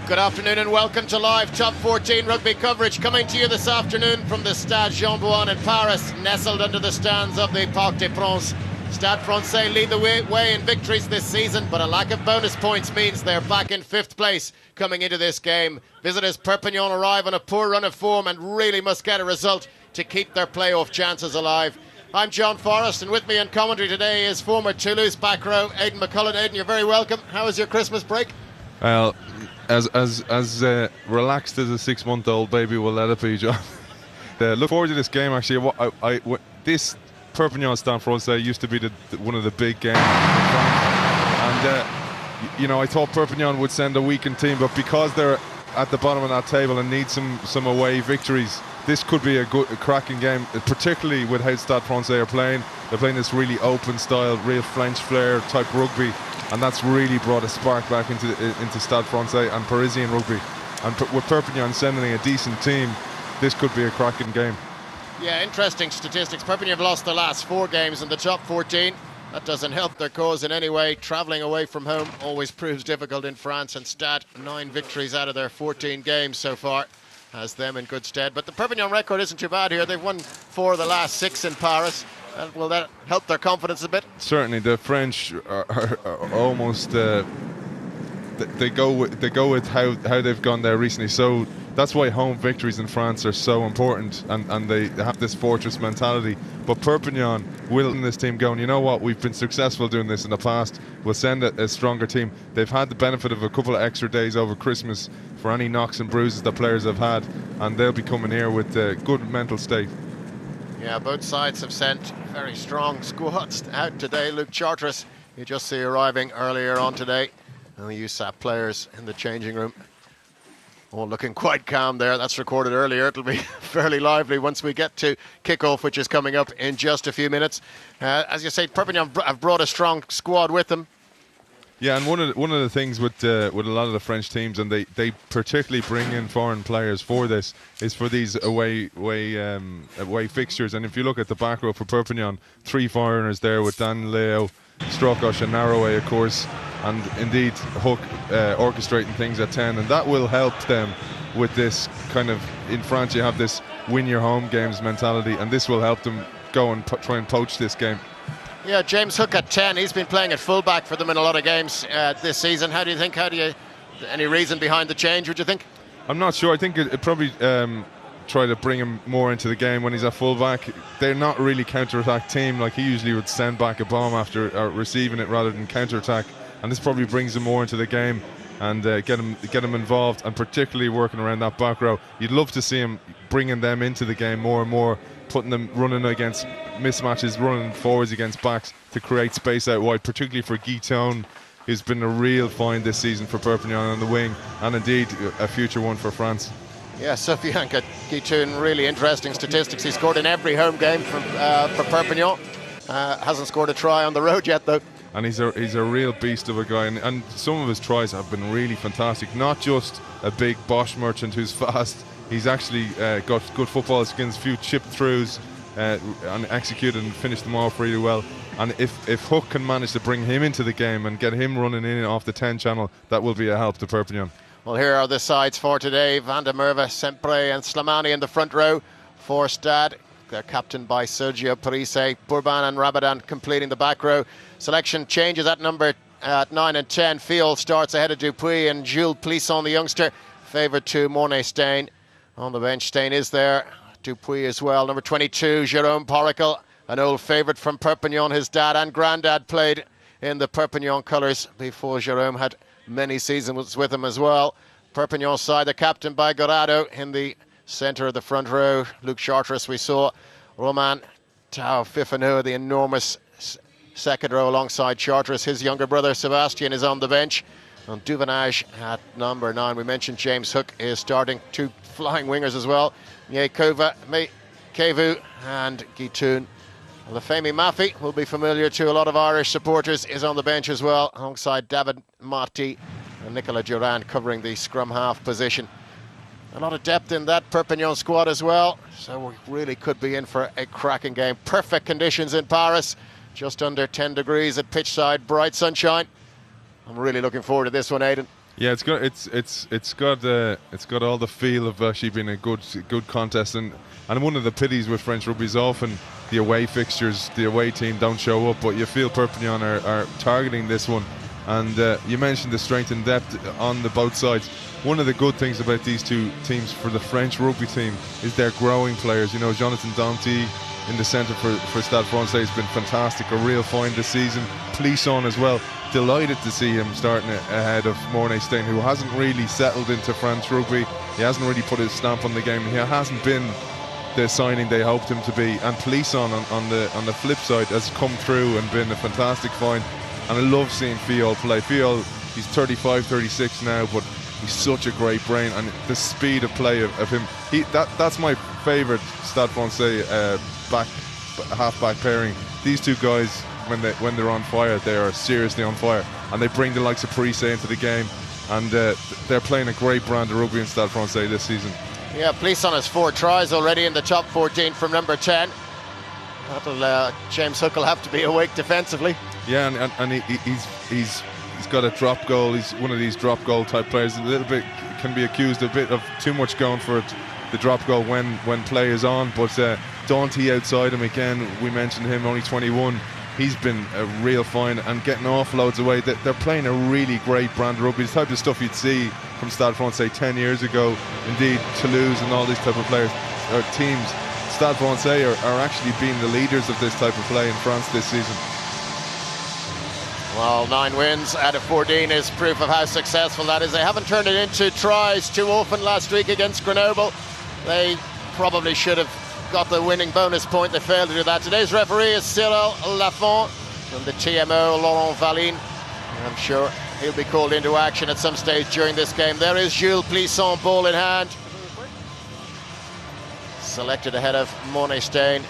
Good afternoon and welcome to live Top 14 rugby coverage, coming to you this afternoon from the Stade Jean-Bouin in Paris, nestled under the stands of the Parc des Princes. Stade Francais lead the way in victories this season, but a lack of bonus points means they're back in 5th place coming into this game. Visitors Perpignan arrive on a poor run of form and really must get a result to keep their playoff chances alive. I'm John Forrest, and with me in commentary today is former Toulouse back row Aidan McCullen. Aidan, you're very welcome. How was your Christmas break? Well, as relaxed as a 6-month-old baby will let it be, John. Look forward to this game. Actually, this Perpignan Stade Francais used to be one of the big games in France, and I thought Perpignan would send a weakened team, but because they're at the bottom of that table and need some away victories, this could be a cracking game, particularly with how Stade Francais are playing. They're playing this really open style, real French flair type rugby, and that's really brought a spark back into Stade Francais and Parisian rugby. And with Perpignan sending a decent team, this could be a cracking game. Yeah, interesting statistics. Perpignan have lost the last 4 games in the top 14. That doesn't help their cause in any way. Travelling away from home always proves difficult in France, and Stade 9 victories out of their 14 games so far has them in good stead. But the Perpignan record isn't too bad here. They've won 4 of the last 6 in Paris. Will that help their confidence a bit? Certainly. The French are almost they go with how they've gone there recently. So that's why home victories in France are so important, and they have this fortress mentality. But Perpignan will in this team going, you know what, we've been successful doing this in the past, we'll send a stronger team. They've had the benefit of a couple of extra days over Christmas for any knocks and bruises that players have had, and they'll be coming here with a good mental state. Yeah, both sides have sent very strong squads out today. Luke Chartres, you just see arriving earlier on today. And the USAP players in the changing room, all looking quite calm there. That's recorded earlier. It'll be fairly lively once we get to kickoff, which is coming up in just a few minutes. As you say, Perpignan have brought a strong squad with them. Yeah, and one of the things with a lot of the French teams, and they particularly bring in foreign players for this, is for these away fixtures. And if you look at the back row for Perpignan, 3 foreigners there with Dan Leo, Strokosh and Narroway, of course, and indeed Hook orchestrating things at 10, and that will help them with this kind of, in France you have this win your home games mentality, and this will help them go and try and poach this game. Yeah, James Hook at 10, he's been playing at fullback for them in a lot of games this season. Any reason behind the change, would you think? I'm not sure. I think it probably try to bring him more into the game when he's at fullback. They're not really counter-attack team. Like, he usually would send back a bomb after receiving it rather than counter-attack, and this probably brings him more into the game and get him involved, and particularly working around that back row. You'd love to see him bringing them into the game more and more, putting them running against mismatches, running forwards against backs to create space out wide, particularly for Guiton, who's been a real find this season for Perpignan on the wing, and indeed a future one for France. Yeah, Sofiane Guiton, really interesting statistics. He scored in every home game for Perpignan. Hasn't scored a try on the road yet, though. And he's a real beast of a guy, and some of his tries have been really fantastic. Not just a big Bosch merchant who's fast. He's actually got good football skills, a few chip throughs, and executed and finished them off really well. And if Hook can manage to bring him into the game and get him running in off the 10 channel, that will be a help to Perpignan. Well, here are the sides for today. Van der Merwe, Sempre and Slimani in the front row for Stade. They're captained by Sergio Parise. Bourban and Rabadan completing the back row. Selection changes at 9 and 10. Field starts ahead of Dupuis, and Jules Plisson, the youngster, favoured to Mornay Stein. On the bench, Stein is there. Dupuis as well. Number 22, Jerome Porical, an old favourite from Perpignan. His dad and granddad played in the Perpignan colours before Jerome had many seasons with him as well. Perpignan side, they're captained by Gorado in the centre of the front row. Luke Chartres, we saw. Roman Tao Fifano, the enormous second row alongside Chartres. His younger brother Sebastian is on the bench. And Duvenage at number 9. We mentioned James Hook is starting. 2 flying wingers as well. Nyekova, Kevu and Guitoun. Lafemi Mafi will be familiar to a lot of Irish supporters, is on the bench as well, alongside David Marty and Nicola Durand covering the scrum half position. A lot of depth in that Perpignan squad as well, so we really could be in for a cracking game. Perfect conditions in Paris, just under 10 degrees at pitch side, bright sunshine. I'm really looking forward to this one, Aidan. Yeah, it's got all the feel of actually being a good contest, and one of the pities with French rugby is often the away fixtures, the away team don't show up, but you feel Perpignan are targeting this one. And you mentioned the strength and depth on the both sides. One of the good things about these two teams for the French rugby team is their growing players. You know, Jonathan Danty in the centre for Stade Francais has been fantastic, a real find this season. Plisson as well. Delighted to see him starting ahead of Mornay Stein, who hasn't really settled into French rugby. He hasn't really put his stamp on the game. He hasn't been the signing they hoped him to be. And Plisson on the flip side has come through and been a fantastic find. And I love seeing Fiol play. Fiol, he's 35, 36 now, but he's such a great brain, and the speed of play of him. That's my favourite Stade Francais half-back pairing. These two guys, when they're on fire, they are seriously on fire, and they bring the likes of Parise into the game, and they're playing a great brand of rugby in Stade Francais this season. Yeah, Plisson has 4 tries already in the top 14 from number 10. James Hook will have to be awake defensively. Yeah, and he's got a drop goal. He's one of these drop goal type players. A little bit can be accused a bit of too much going for the drop goal when play is on. But Danty outside him again. We mentioned him, only 21. He's been a real find and getting offloads away. They're playing a really great brand of rugby. The type of stuff you'd see from Stade Francais 10 years ago. Indeed, Toulouse and all these type of players or teams. Stade Francais are actually being the leaders of this type of play in France this season. Well, 9 wins out of 14 is proof of how successful that is. They haven't turned it into tries too often last week against Grenoble. They probably should have got the winning bonus point. They failed to do that. Today's referee is Cyril Lafont from the TMO, Laurent Valine. I'm sure he'll be called into action at some stage during this game. There is Jules Plisson, ball in hand. Selected ahead of Mornay Stein.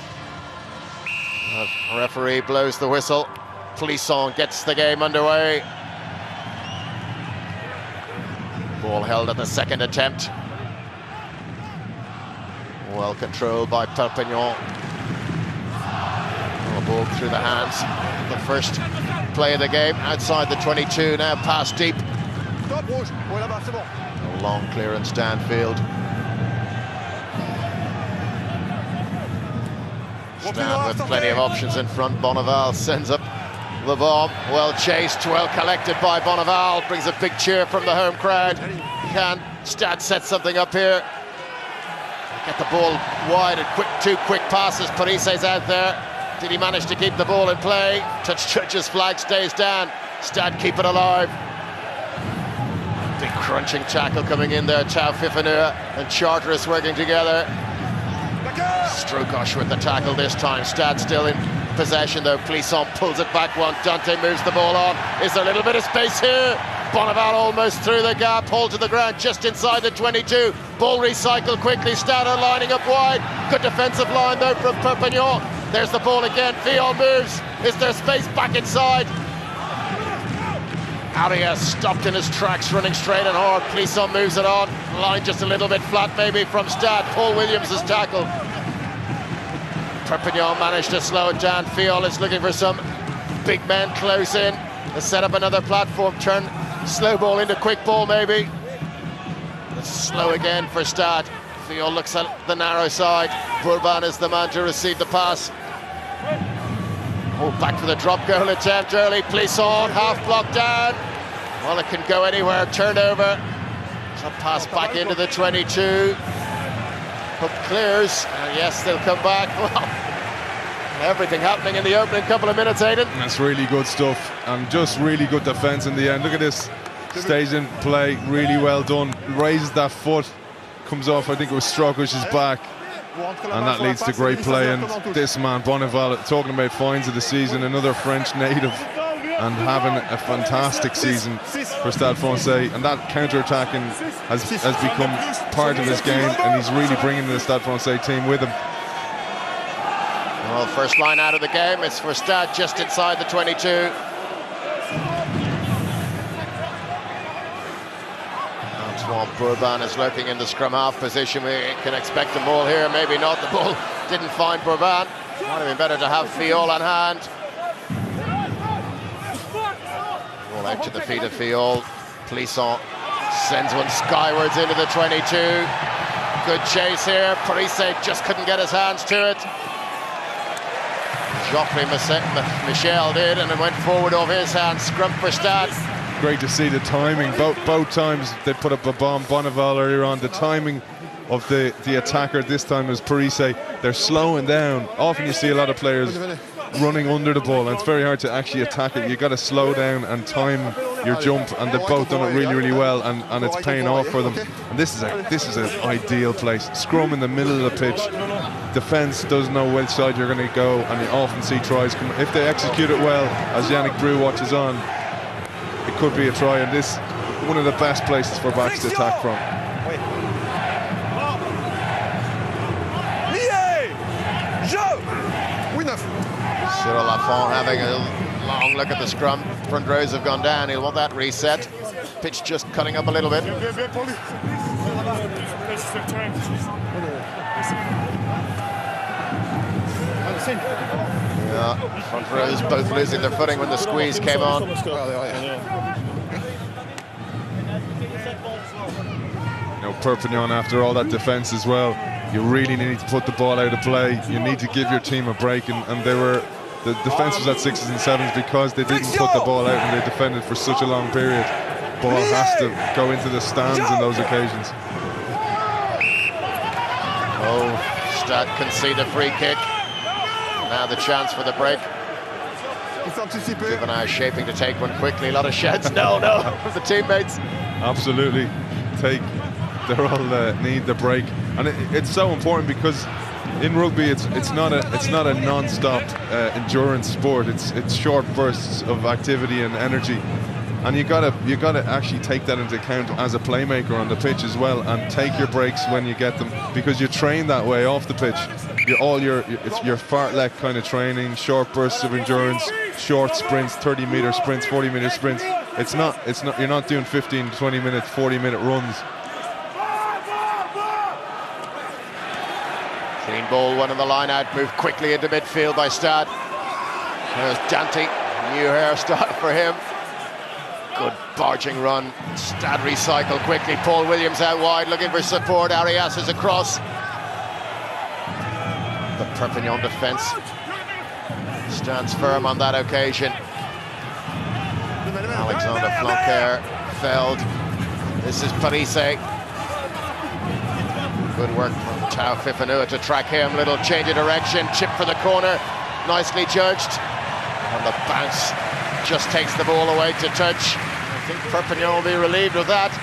The referee blows the whistle. Plisson gets the game underway. Ball held at the second attempt. Well controlled by Perpignan. Ball through the hands. The first play of the game outside the 22, now pass deep. A long clearance downfield. Stade with plenty of options in front. Bonneval sends up the bomb, well chased, well collected by Bonneval, brings a big cheer from the home crowd. Can Stade set something up here? Get the ball wide and two quick passes. Parise's out there. Did he manage to keep the ball in play? Touch judge's flag stays down. Stade keep it alive. Big crunching tackle coming in there. Tau Fifeneur and Charteris working together. Strukosh with the tackle this time. Stade still in possession though. Plisson pulls it back one. Dante moves the ball on. Is there a little bit of space here? Bonneval almost through the gap. Hold to the ground just inside the 22. Ball recycled quickly. Stade are lining up wide. Good defensive line though from Perpignan. There's the ball again. Fiol moves. Is there space back inside? Arias stopped in his tracks, running straight and hard. Plisson moves it on. Line just a little bit flat maybe from Stade. Paul Williams is tackled. Perpignan managed to slow it down. Fiol is looking for some big men close in. They set up another platform, turn slow ball into quick ball maybe. It's slow again for Stade. Fiol looks at the narrow side. Bourban is the man to receive the pass. Oh, back for the drop goal attempt early. Plisson, half blocked down. Well, it can go anywhere. Turnover. So pass back into the 22. Hook clears. Yes, they'll come back. Well, everything happening in the opening couple of minutes, Aidan. That's really good stuff. And just really good defence in the end. Look at this. Stays in play. Really well done. Raises that foot. Comes off, I think it was Strukosh's back. And that leads to great play. And this man, Bonneval, talking about finds of the season, another French native, and having a fantastic season for Stade Francais. And that counter-attacking has become part of his game, and he's really bringing the Stade Francais team with him. Well, first line out of the game, it's for Stade just inside the 22. Antoine Bourban is lurking in the scrum half position. We can expect the ball here, maybe not. The ball didn't find Bourban. Might have been better to have Fiol on hand. Ball out to the feet of Fiol. Plisson Sends one skywards into the 22. Good chase here. Parise just couldn't get his hands to it. Geoffrey Michel did, and it went forward over his hands. Scrum for Stade. Great to see the timing. Both times they put up a bomb. Bonneval earlier on. The timing of the attacker this time is Parise. They're slowing down. Often you see a lot of players running under the ball, and it's very hard to actually attack it. You got to slow down and time your jump, and they've both done it really well, and it's paying off for them. And this is an ideal place. Scrum in the middle of the pitch. Defence doesn't know which side you're going to go, and you often see tries come. If they execute it well, as Yannick Brew watches on, it could be a try, and this one of the best places for backs to attack from. Cyril Lafont having a long look at the scrum. Front rows have gone down. He'll want that reset. Pitch just cutting up a little bit. Yeah, front rows both losing their footing when the squeeze came on. Perpignan, after all that defence as well, you really need to put the ball out of play. You need to give your team a break, and the defence was at 6s and 7s because they didn't put the ball out and they defended for such a long period. Ball has to go into the stands in those occasions. Oh, Stade concede a free kick. Now the chance for the break. Juvenile shaping to take one quickly. A lot of shouts. No, the teammates. Absolutely. They're all need the break, and it's so important because in rugby it's not a non-stop endurance sport. It's short bursts of activity and energy, and you gotta actually take that into account as a playmaker on the pitch as well, and take your breaks when you get them, because you train that way off the pitch. It's your fartlek kind of training, short bursts of endurance, short sprints, 30-meter sprints, 40-meter sprints. You're not doing 15, 20 minute, 40-minute runs. Clean ball, one on the line out, moved quickly into midfield by Stade. There's Dante, new hairstyle for him. Good barging run. Stade recycle quickly. Paul Williams out wide, looking for support. Arias is across. The Perpignan defence stands firm on that occasion. Alexander Flanquer felled. This is Parise. Good work from Tao Fifanua to track him. Little change of direction. Chip for the corner. Nicely judged. And the bounce just takes the ball away to touch. I think Perpignan will be relieved with that.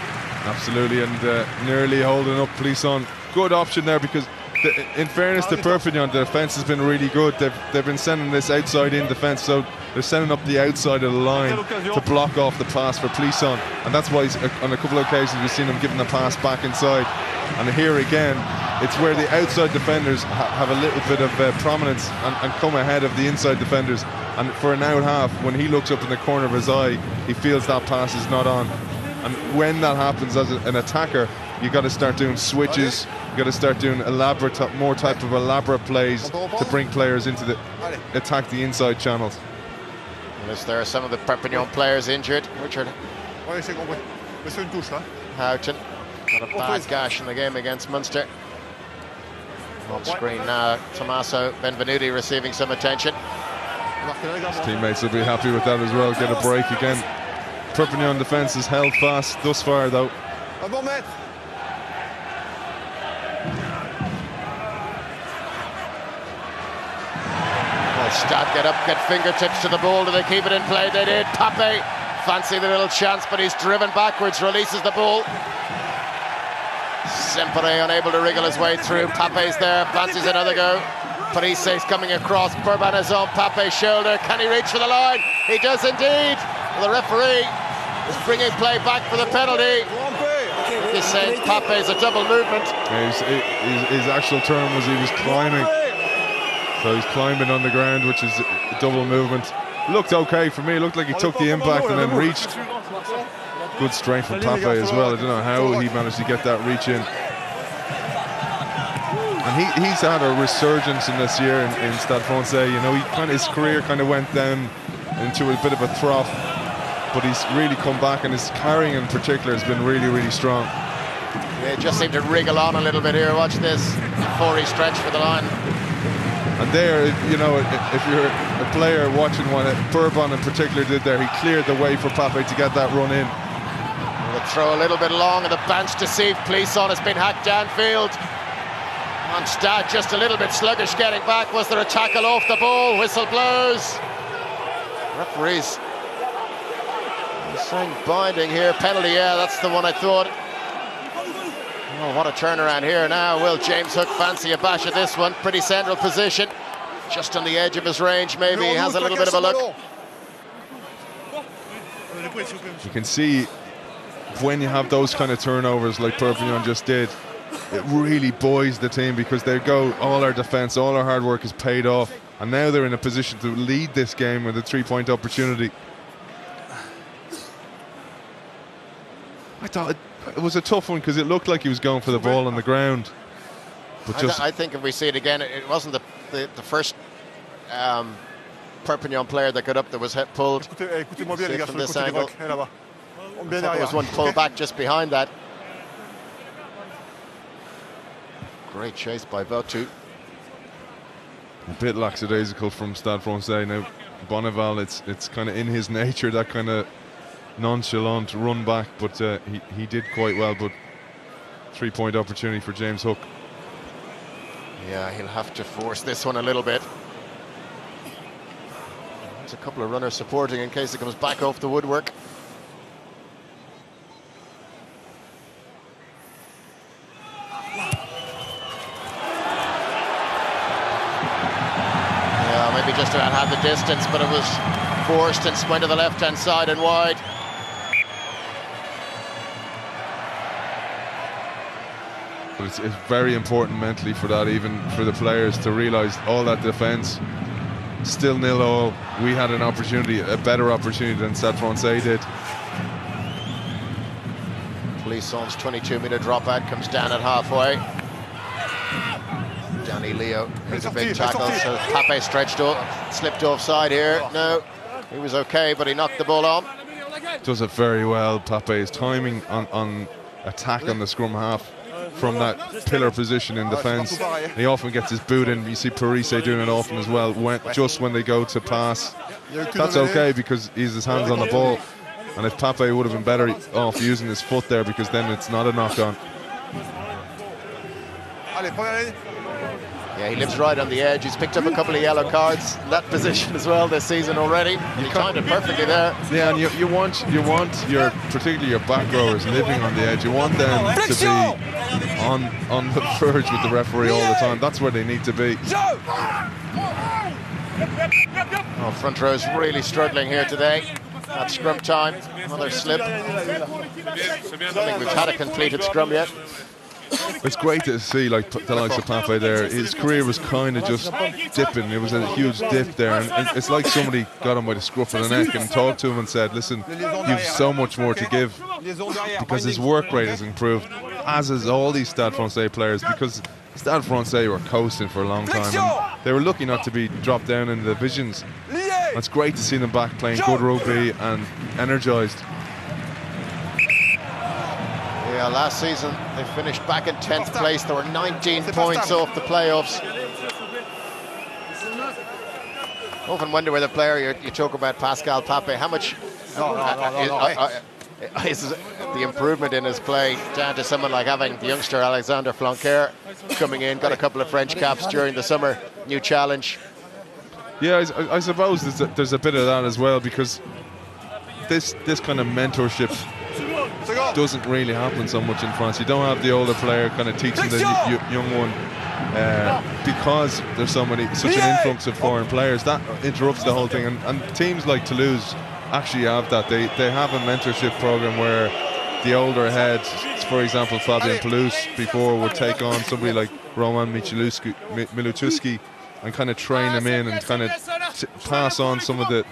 Absolutely, and nearly holding up Plisson. Good option there, because in fairness to Perpignan, the defence has been really good. They've been sending this outside-in defence, so they're sending up the outside of the line to block off the pass for Plisson, and that's why on a couple of occasions we've seen him giving the pass back inside. And here again, it's where the outside defenders have a little bit of prominence and come ahead of the inside defenders. And for an out half, when he looks up in the corner of his eye, he feels that pass is not on. And when that happens as an attacker, you got to start doing switches. You got to start doing more type of elaborate plays to bring players into attack the inside channels. Unless there are some of the Perpignan players injured. Richard Houghton got a bad gash in the game against Munster. On screen now, Tommaso Benvenuti receiving some attention. His teammates will be happy with that as well. Get a break again. Perpignan defence is held fast thus far, though. Stade get up, get fingertips to the ball. Do they keep it in play? They did. Pape fancy the little chance, but he's driven backwards, releases the ball. Sempre unable to wriggle his way through. Pape's there, fancies another go. Parise's coming across. Burban is on Pape's shoulder. Can he reach for the line? He does indeed. The referee is bringing play back for the penalty. He's saying Pape's a double movement. Yeah, his actual term was he was climbing. So he's climbing on the ground, which is a double movement. Looked okay for me. It looked like he took the impact and then reached. Good strength from Pape as well. I don't know how he managed to get that reach in. And he's had a resurgence in this year in Stade Francais. You know, his career kind of went down into a bit of a trough. but he's really come back, and his carrying in particular has been really, really strong. Yeah, just seemed to wriggle on a little bit here. Watch this before he stretched for the line. And there, you know, if you're a player watching what Bourbon in particular did there, he cleared the way for Pape to get that run in. The throw a little bit long, and the bench deceived. Plisson has been hacked downfield. And Stade just a little bit sluggish getting back. Was there a tackle off the ball? Whistle blows. Referees saying binding here. Penalty, yeah, that's the one I thought. Oh, what a turnaround here now. Will James Hook fancy a bash at this one? Pretty central position. Just on the edge of his range, maybe. He has a little bit of a look. You can see when you have those kind of turnovers like Perpignan just did, it really buoys the team, because they go, all our defence, all our hard work is paid off, and now they're in a position to lead this game with a 3-point opportunity. I thought it was a tough one, because it looked like he was going for the ball on the ground. But just I think if we see it again, it wasn't the first Perpignan player that got up that was pulled. From this angle. There was one pulled back just behind that. Great chase by Votu. A bit lackadaisical from Stade Francais. Now, Bonneval, it's kind of in his nature, that kind of nonchalant run back, but he did quite well. But 3-point opportunity for James Hook. Yeah, he'll have to force this one a little bit. There's a couple of runners supporting in case it comes back off the woodwork. Yeah, maybe just about had the distance, but it was forced and went to the left-hand side and wide. But it's very important mentally for that, even for the players, to realise all that defence. Still 0-0. We had an opportunity, a better opportunity than Stade Francais did. Plisson's 22-metre dropout comes down at halfway. Danny Leo is a big tackle, so Pape stretched off, slipped offside here. No, he was okay, but he knocked the ball on. Does it very well, Pape. His timing on attack on the scrum half from that pillar position in defence. He often gets his boot in. You see Parise doing it often as well, just when they go to pass. That's okay, because he's his hands on the ball. And if Pape would have been better off using his foot there, because then it's not a knock-on. Yeah, he lives right on the edge. He's picked up a couple of yellow cards in that position as well this season already. He timed it perfectly there. Yeah, and you want your, particularly your back rowers, living on the edge. You want them to be on the verge with the referee all the time. That's where they need to be. Oh, front row's really struggling here today. At scrum time, another slip. I don't think we've had a completed scrum yet. It's great to see, like, the likes of Pape there. His career was kind of just dipping. It was a huge dip there, and it's like somebody got him by the scruff of the neck and talked to him and said, listen, you've so much more to give, because his work rate has improved, as is all these Stade Francais players, because Stade Francais were coasting for a long time, and they were lucky not to be dropped down in the divisions. It's great to see them back playing good rugby and energised. Yeah, last season they finished back in 10th place. There were 19 points off the playoffs. Often wonder where the player you talk about, Pascal Pape, how much is the improvement in his play down to someone like having the youngster Alexander Flanquer coming in, got a couple of French caps during the summer, new challenge. Yeah, I suppose there's a bit of that as well, because this kind of mentorship doesn't really happen so much in France. You don't have the older player kind of teaching the young one, because there's such an influx of foreign players. That interrupts the whole thing, and teams like Toulouse actually have that. They have a mentorship program where the older heads, for example Fabien Pelouse before, would take on somebody like Roman Milutuski and kind of train them in and kind of pass on some of the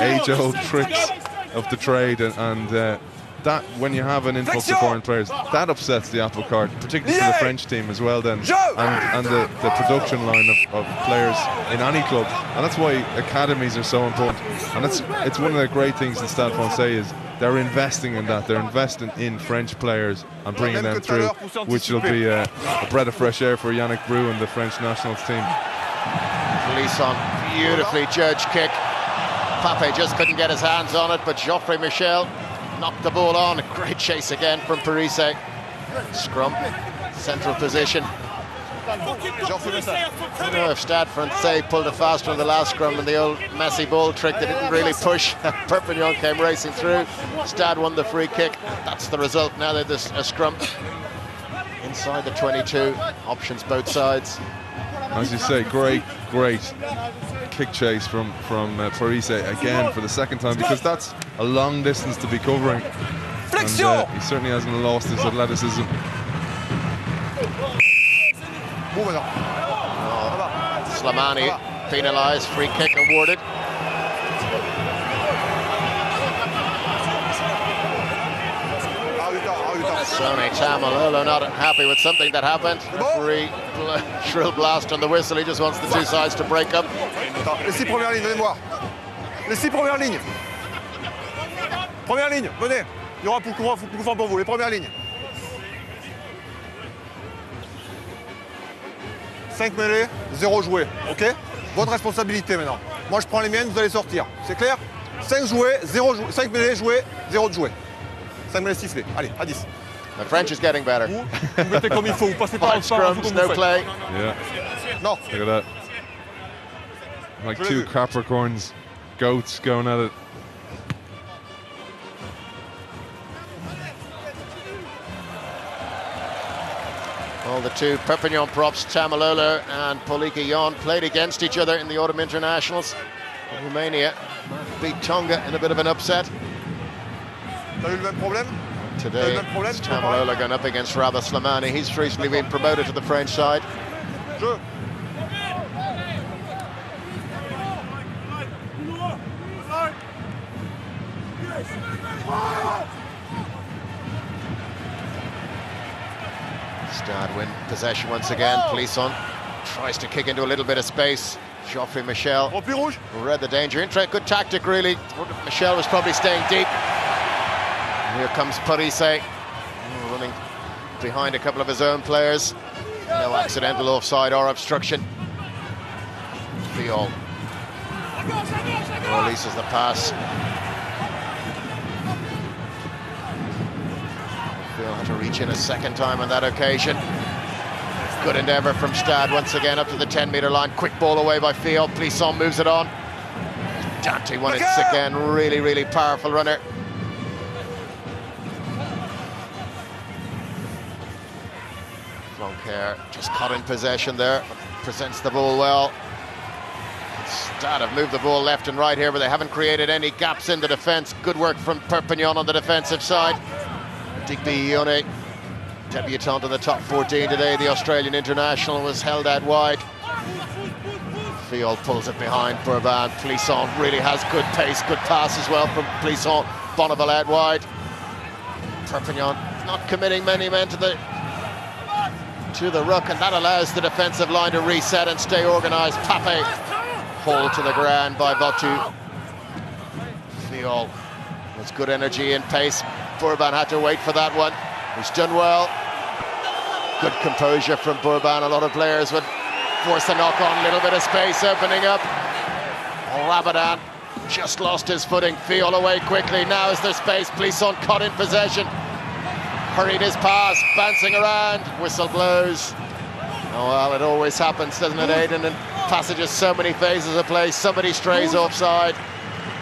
age-old tricks of the trade, and that when you have an influx of foreign players, that upsets the apple cart, particularly for the French team as well then, and the production line of players in any club. And that's why academies are so important. And it's one of the great things in Stade Francais is they're investing in that. They're investing in French players and bringing them through, which will be a breath of fresh air for Yannick Brou and the French nationals team. Lisson, beautifully judged kick. Pape just couldn't get his hands on it, but Geoffrey Michel knocked the ball on. A great chase again from Parise. Scrum, central position. I don't know if Stade Francais pulled it faster in the last scrum and the old messy ball trick. They didn't really push. Perpignan came racing through. Stade won the free kick. That's the result. Now that there's a scrum inside the 22. Options both sides. As you say, great kick chase from Parise again for the second time, because that's a long distance to be covering. And he certainly hasn't lost his athleticism. Slimani penalised, free kick awarded. Sonny Tamalolo not happy with something that happened. Referee shrill blast on the whistle. He just wants the two sides to break up. Les 6 premières lignes, venez voir. Les 6 premières lignes. Première ligne, venez. Il y aura plus couvert pour vous, les premières lignes. 5 mêlées, 0 joué, ok? Votre responsabilité maintenant. Moi je prends les miennes, vous allez sortir. C'est clair? 5 joués, 0 joué. 5 mêlées jouées, 0 de joué. 5 mêlées sifflées. Allez, à 10. The French is getting better. Vous mettez comme il faut, vous passez par le scrums, no play. Yeah. Non. Look at that. Like two Capricorns, goats going at it. Well, the two Perpignan props, Tamalolo and Polika Yon, played against each other in the Autumn Internationals. Romania beat Tonga in a bit of an upset. T'as eu le même problème? Today, it's Tamalolo going up against Rabah Slimani. He's recently been promoted to the French side. Jeu. Stade win possession once again. Polisson tries to kick into a little bit of space. Geoffrey Michel read the danger. Good tactic, really. Michel was probably staying deep. And here comes Parise, running behind a couple of his own players. No accidental offside or obstruction. Fiol releases the pass. Fiol had to reach in a second time on that occasion. Good endeavour from Stade once again up to the 10-metre line. Quick ball away by Fiol. Polisson moves it on. Dante won it again. Really powerful runner. Flanker just caught in possession there. Presents the ball well. Stade have moved the ball left and right here, but they haven't created any gaps in the defence. Good work from Perpignan on the defensive side. Digby Ione, debutant in the top 14 today. The Australian international was held out wide. Fiol pulls it behind Bourban. Polisson really has good pace, good pass as well from Polisson. Bonneville out wide. Perpignan not committing many men to the ruck, and that allows the defensive line to reset and stay organised. Pape hauled to the ground by Votu. Fiol has good energy and pace. Bourban had to wait for that one. He's done well. Good composure from Bourban. A lot of players would force a knock on, a little bit of space opening up. Rabadan just lost his footing. Fiol away quickly. Now is there space? Polisson caught in possession. Hurried his pass, bouncing around. Whistle blows. Oh well, it always happens, doesn't it, Aidan? In passages, so many phases of play. Somebody strays offside.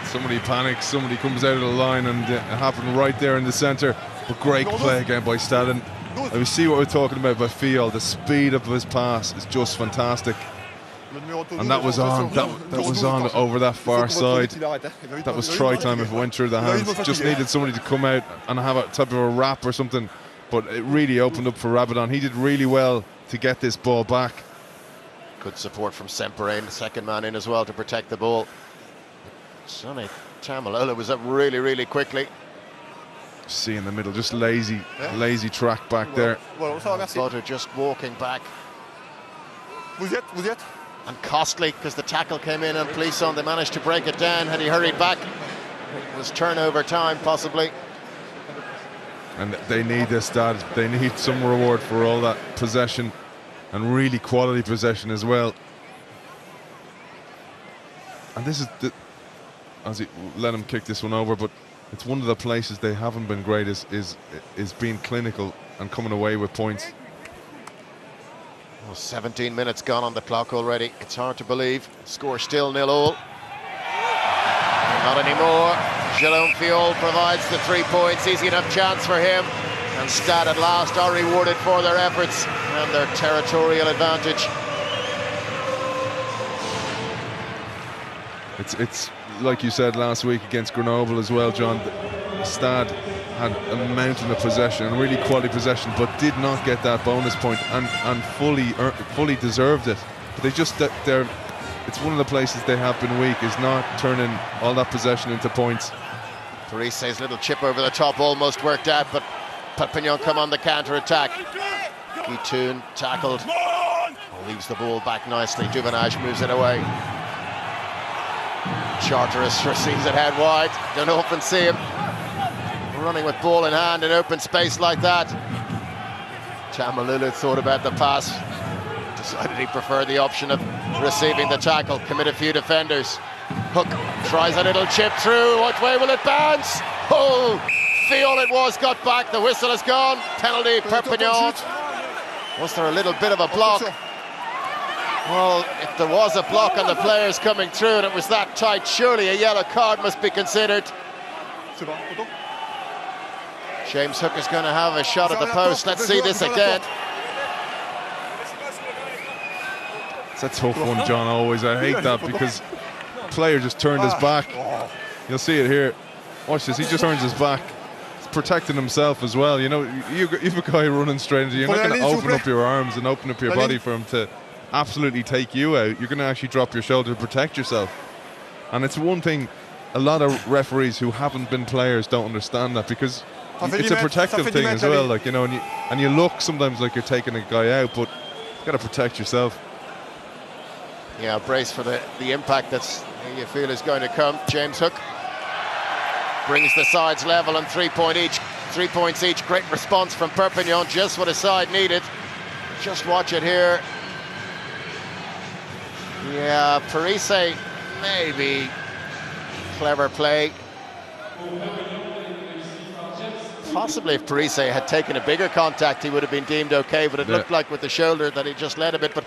Somebody panics, somebody comes out of the line, and it happened right there in the centre. But great play again by Stade. And we see what we're talking about by Fiol. The speed of his pass is just fantastic. And that was on. That was on over that far side. That was try time if it went through the hands. Just needed somebody to come out and have a type of a wrap or something. But it really opened up for Rabadan. He did really well to get this ball back. Good support from Semperane, the second man in as well to protect the ball. Sonny Tamalolo was up really quickly. see in the middle, just lazy track back there. Voilà, ça va, merci. Butter just walking back. Vous y êtes? And costly because the tackle came in on Plisson. They managed to break it down. Had he hurried back, it was turnover time possibly. And they need this, Stade. They need some reward for all that possession, and really quality possession as well. And this is as he let him kick this one over, but it's one of the places they haven't been great is being clinical and coming away with points. Well, 17 minutes gone on the clock already. It's hard to believe. Score still 0-0. Not anymore. Jerome Fiol provides the 3 points. Easy enough chance for him. And Stade at last are rewarded for their efforts and their territorial advantage. It's like you said last week against Grenoble as well, John. Stade had a mountain of possession and really quality possession, but did not get that bonus point and fully deserved it. But they just it's one of the places they have been weak, is not turning all that possession into points. Parise's little chip over the top almost worked out, but Perpignan come on the counter-attack. Guitoun tackled, leaves the ball back nicely. Duvenage moves it away. Charteris receives it head wide. Don't often see him running with ball in hand in open space like that. Tamalulu thought about the pass, decided he preferred the option of receiving the tackle. Commit a few defenders. Hook tries a little chip through. What way will it bounce? Oh, Fiol it was, got back. The whistle is gone. Penalty, Perpignan. Was there a little bit of a block? Well, if there was a block on the players coming through and it was that tight, surely a yellow card must be considered. James Hook is going to have a shot at the post. Let's see this again. It's a tough one, John, always. I hate that because the player just turned his back. You'll see it here. Watch this, he just turns his back. He's protecting himself as well. You know, you've a guy running straight into you. You're not going to open up your arms and open up your body for him to absolutely take you out. You're going to actually drop your shoulder to protect yourself. And it's one thing a lot of referees who haven't been players don't understand that, because it's a protective thing as well, like, you know, and you look sometimes like you're taking a guy out, but you've got to protect yourself. Yeah, brace for the impact that's you feel is going to come. James Hook brings the sides level and 3 points each. Great response from Perpignan, just what his side needed. Just watch it here. Yeah, Parise, maybe clever play. Possibly if Parise had taken a bigger contact, he would have been deemed okay, but it looked like with the shoulder that he just led a bit. But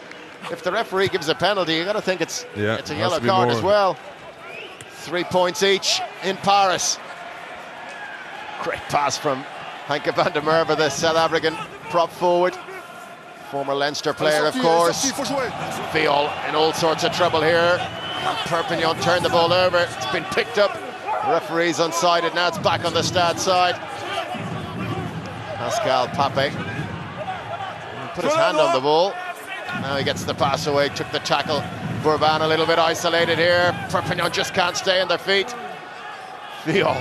if the referee gives a penalty, you got to think it's a yellow card as well. 3 points each in Paris. Great pass from Hanke van der Merwe, the South African prop forward. Former Leinster player, of course. Fiol in all sorts of trouble here. Perpignan turned the ball over. It's been picked up. The referee's unsided. Now it's back on the Stade side. Pascal Pape put his hand on the ball. Now he gets the pass away, took the tackle. Bourban a little bit isolated here. Perpignan just can't stay on their feet. Fiol.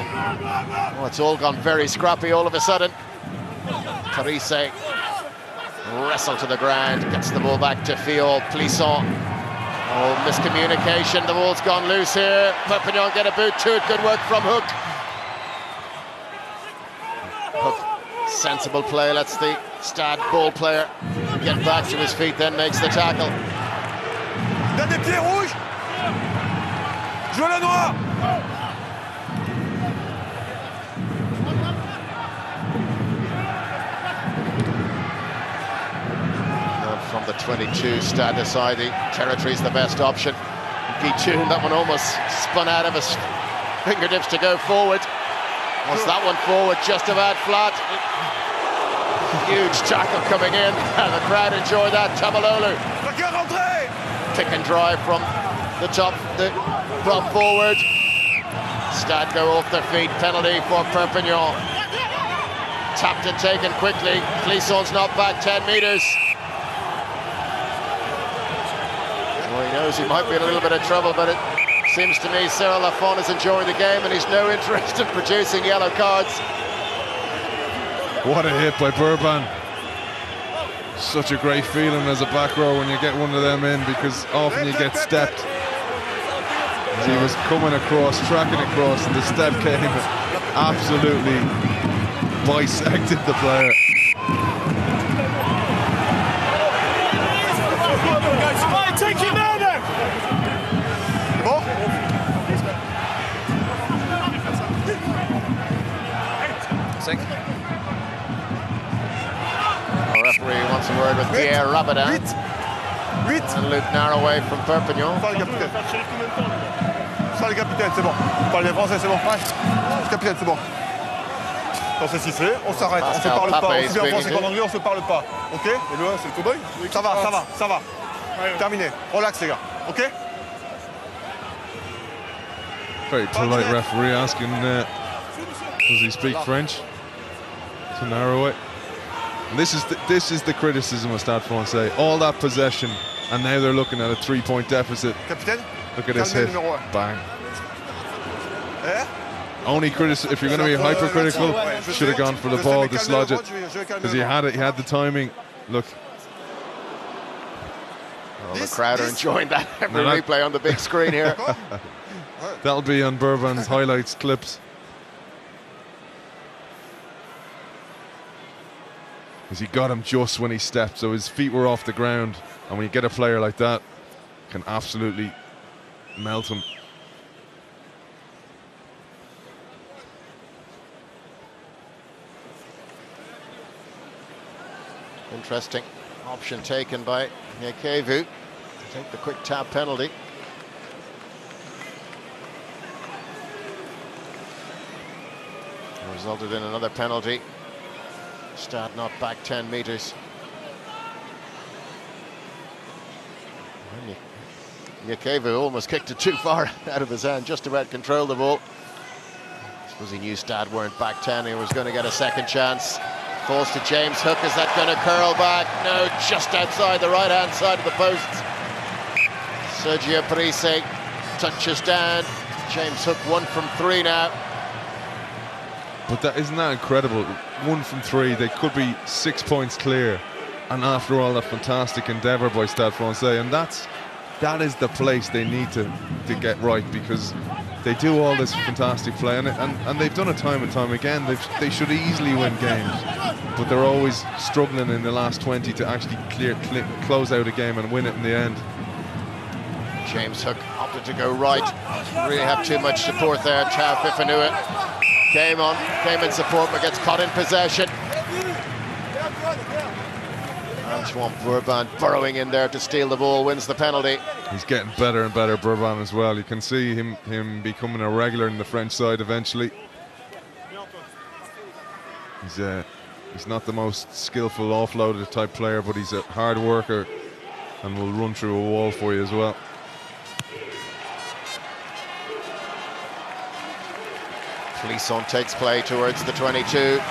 Oh, it's all gone very scrappy all of a sudden. Parise wrestle to the ground, gets the ball back to Fiol. Plisson. Oh, miscommunication. The ball's gone loose here. Perpignan get a boot to it. Good work from Hook. Hook, sensible play. Lets the Stade ball player get back to his feet, then makes the tackle. Il a des pieds rouges. Joue la noire. From the 22, Stade decide the territory's the best option. Guitoun, that one almost spun out of his fingertips to go forward. Was that one forward just about flat? Huge tackle coming in, and the crowd enjoy that. Tamalulu. Pick and drive from the top, the prop forward. Stade go off their feet. Penalty for Perpignan. Tapped and taken quickly. Plisson's not back 10 metres. Well, he knows he might be in a little bit of trouble, but it seems to me Cyril Lafont is enjoying the game and he's no interest in producing yellow cards. What a hit by Burban. Such a great feeling as a back row when you get one of them in, because often you get stepped. As he was coming across, tracking across, and the step came and absolutely bisected the player. Take him out then! Bon. The referee wants a word with Pierre Rabadan. 8. And Luke Narroway from Perpignan. Ça le capitaine. Ça le capitaine, c'est bon. On parle des Français, c'est bon. Ouais. Capitaine, c'est bon. Quand c'est sifflé, on s'arrête, on se parle pas. Aussi bien en français qu'en anglais, on se parle pas. Ok? Et le 1, c'est le cow-boy? Ça va, ça va, ça va. Terminé. Relax, les gars. Ok? Very polite referee asking, does he speak French? To Narroway. And this is the criticism of Stade Francais. All that possession, and now they're looking at a 3-point deficit. Capitaine? Look at this hit. Bang. Only criticism, if you're going to be hypercritical, should have gone for the ball, dislodge it, because he had the timing. Look. Well, the crowd are enjoying that every replay on the big screen here. That'll be on Burban's highlights clips. Because he got him just when he stepped, so his feet were off the ground. And when you get a player like that, can absolutely melt him. Interesting option taken by Nyekevu to take the quick tap penalty. Resulted in another penalty. Stade not back 10 metres. Nyekevu almost kicked it too far out of his hand, just about controlled the ball. I suppose he knew Stade weren't back 10, he was going to get a second chance. Falls to James Hook, is that going to curl back? No, just outside the right-hand side of the posts. Sergio Parise touches down. James Hook 1 from 3 now. But isn't that incredible? 1 from 3, they could be 6 points clear. And after all, that fantastic endeavour by Stade Francais, and that is the place they need to get right, because they do all this fantastic play, and they've done it time and time again. They should easily win games, but they're always struggling in the last 20 to actually close out a game and win it in the end. James Hook opted to go right. Really have too much support there. Chao Fifanua came in support, but gets caught in possession. Antoine Burban burrowing in there to steal the ball, wins the penalty. He's getting better and better, Burban, as well. You can see him becoming a regular in the French side eventually. He's not the most skillful offloader type player, but he's a hard worker and will run through a wall for you as well. Clisson takes play towards the 22.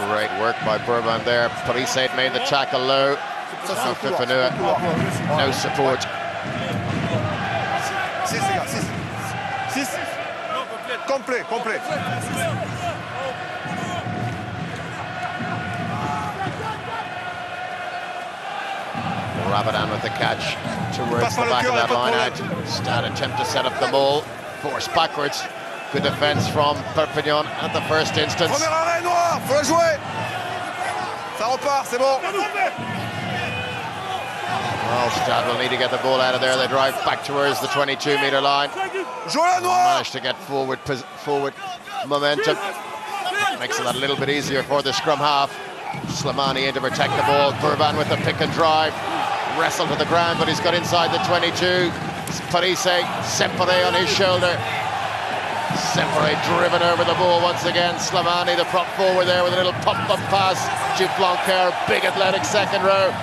Great work by Burban there. Parise made the tackle low. Fifanua, no support. 6 les gars, 6. 6. Complet. Rabadan with the catch towards the back of that line out. Stade attempt to set up the ball. Force backwards. Good defence from Perpignan at the first instance. Premier arrêt noir, faut la jouer. Ça repart, c'est bon. Well, Stade will need to get the ball out of there. They drive back towards the 22-metre line. Managed to get forward momentum. Makes it a little bit easier for the scrum half. Slimani in to protect the ball. Burban with the pick and drive. Wrestled to the ground, but he's got inside the 22. Parise, Sempre on his shoulder. Sempre driven over the ball once again. Slimani, the prop forward there with a little pop-up pass. Duplanquer, big athletic second row.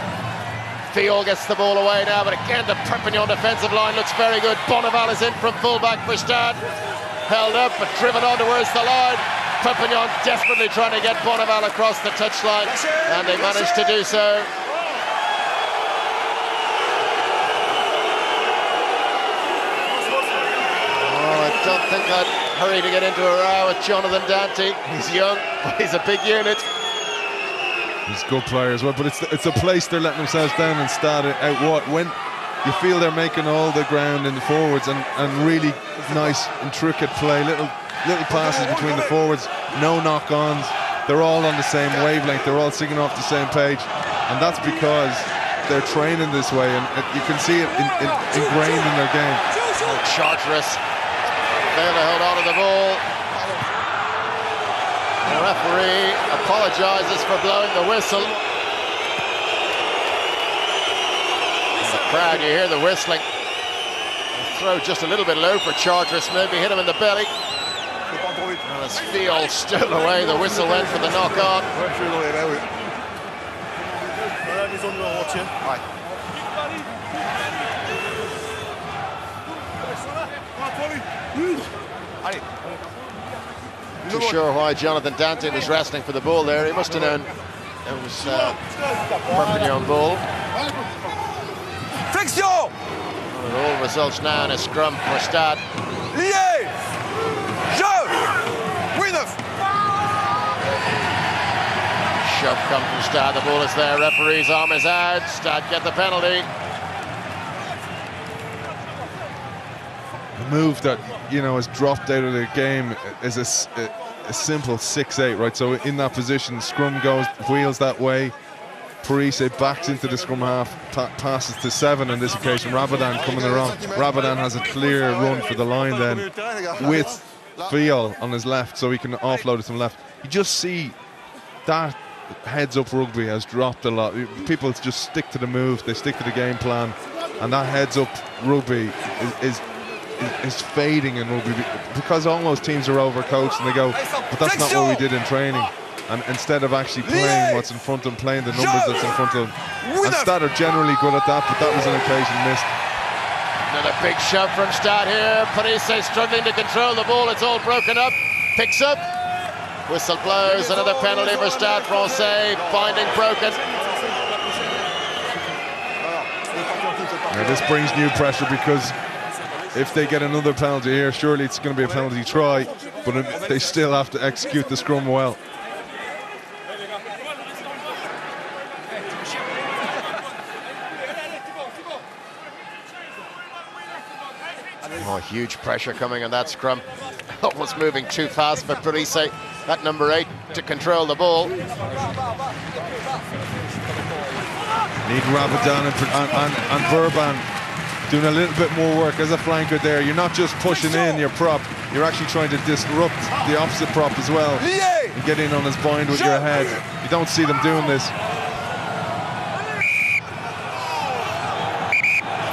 Fiol gets the ball away now, but again the Perpignan defensive line looks very good. Bonneval is in from fullback for Stade. Held up, but driven on towards the line. Perpignan desperately trying to get Bonneval across the touchline, and they managed to do so. don't think I'd hurry to get into a row with Jonathan Dante. He's young, but he's a big unit. He's a good player as well, but it's a place they're letting themselves down and start it out what when you feel they're making all the ground in the forwards and really nice intricate play, little passes between the forwards, no knock-ons. They're all on the same wavelength, they're all singing off the same page, and that's because they're training this way, and you can see it ingrained in their game. Charteris failed to hold on to the ball. The referee apologises for blowing the whistle. In the crowd, you hear the whistling. The throw just a little bit low for Charteris, maybe hit him in the belly. And as Fiol stole away, the whistle went for the knock-on. Too sure why Jonathan Dante was wrestling for the ball there. He must have known it was Perpignan ball. Flexion! It all results now in a scrum for Stade. Lié! Jeu! Oui, neuf! Shove come from Stade, the ball is there, referee's arm is out, Stade get the penalty. The move that, you know, has dropped out of the game is a simple 6-8, right? So in that position, scrum goes, wheels that way, Parise backs into the scrum half, passes to 7 on this occasion, Rabadan coming around. Rabadan has a clear run for the line then with Fiol on his left, so he can offload it from left. You just see that heads-up rugby has dropped a lot. People just stick to the move, they stick to the game plan, and that heads-up rugby is fading in rugby because almost teams are overcoached and they go, but that's not what we did in training. And instead of actually playing what's in front of them, playing the numbers that's in front of them. And Stade are generally good at that, but that was an occasion missed. Another big shove from Stade here. Parise struggling to control the ball. It's all broken up. Picks up. Whistle blows. Another penalty for Stade Francais. Binding broken. Now this brings new pressure because if they get another penalty here, surely it's going to be a penalty try, but they still have to execute the scrum well. Oh, huge pressure coming on that scrum. Almost moving too fast for Parise, that number 8, to control the ball. Need Rabadan and Burban doing a little bit more work as a flanker there. You're not just pushing in your prop, you're actually trying to disrupt the opposite prop as well and get in on his bind with your head. You don't see them doing this.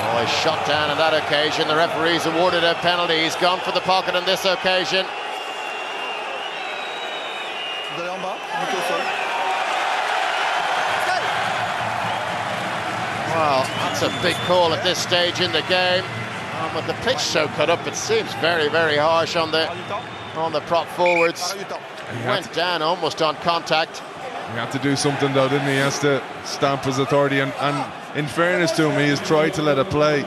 Oh, he's shot down on that occasion. The referee's awarded a penalty. He's gone for the pocket on this occasion. Well, that's a big call at this stage in the game. With the pitch so cut up, it seems very, very harsh on the prop forwards. He went down almost on contact. He had to do something though, didn't he? He has to stamp his authority, and in fairness to him, he has tried to let it play.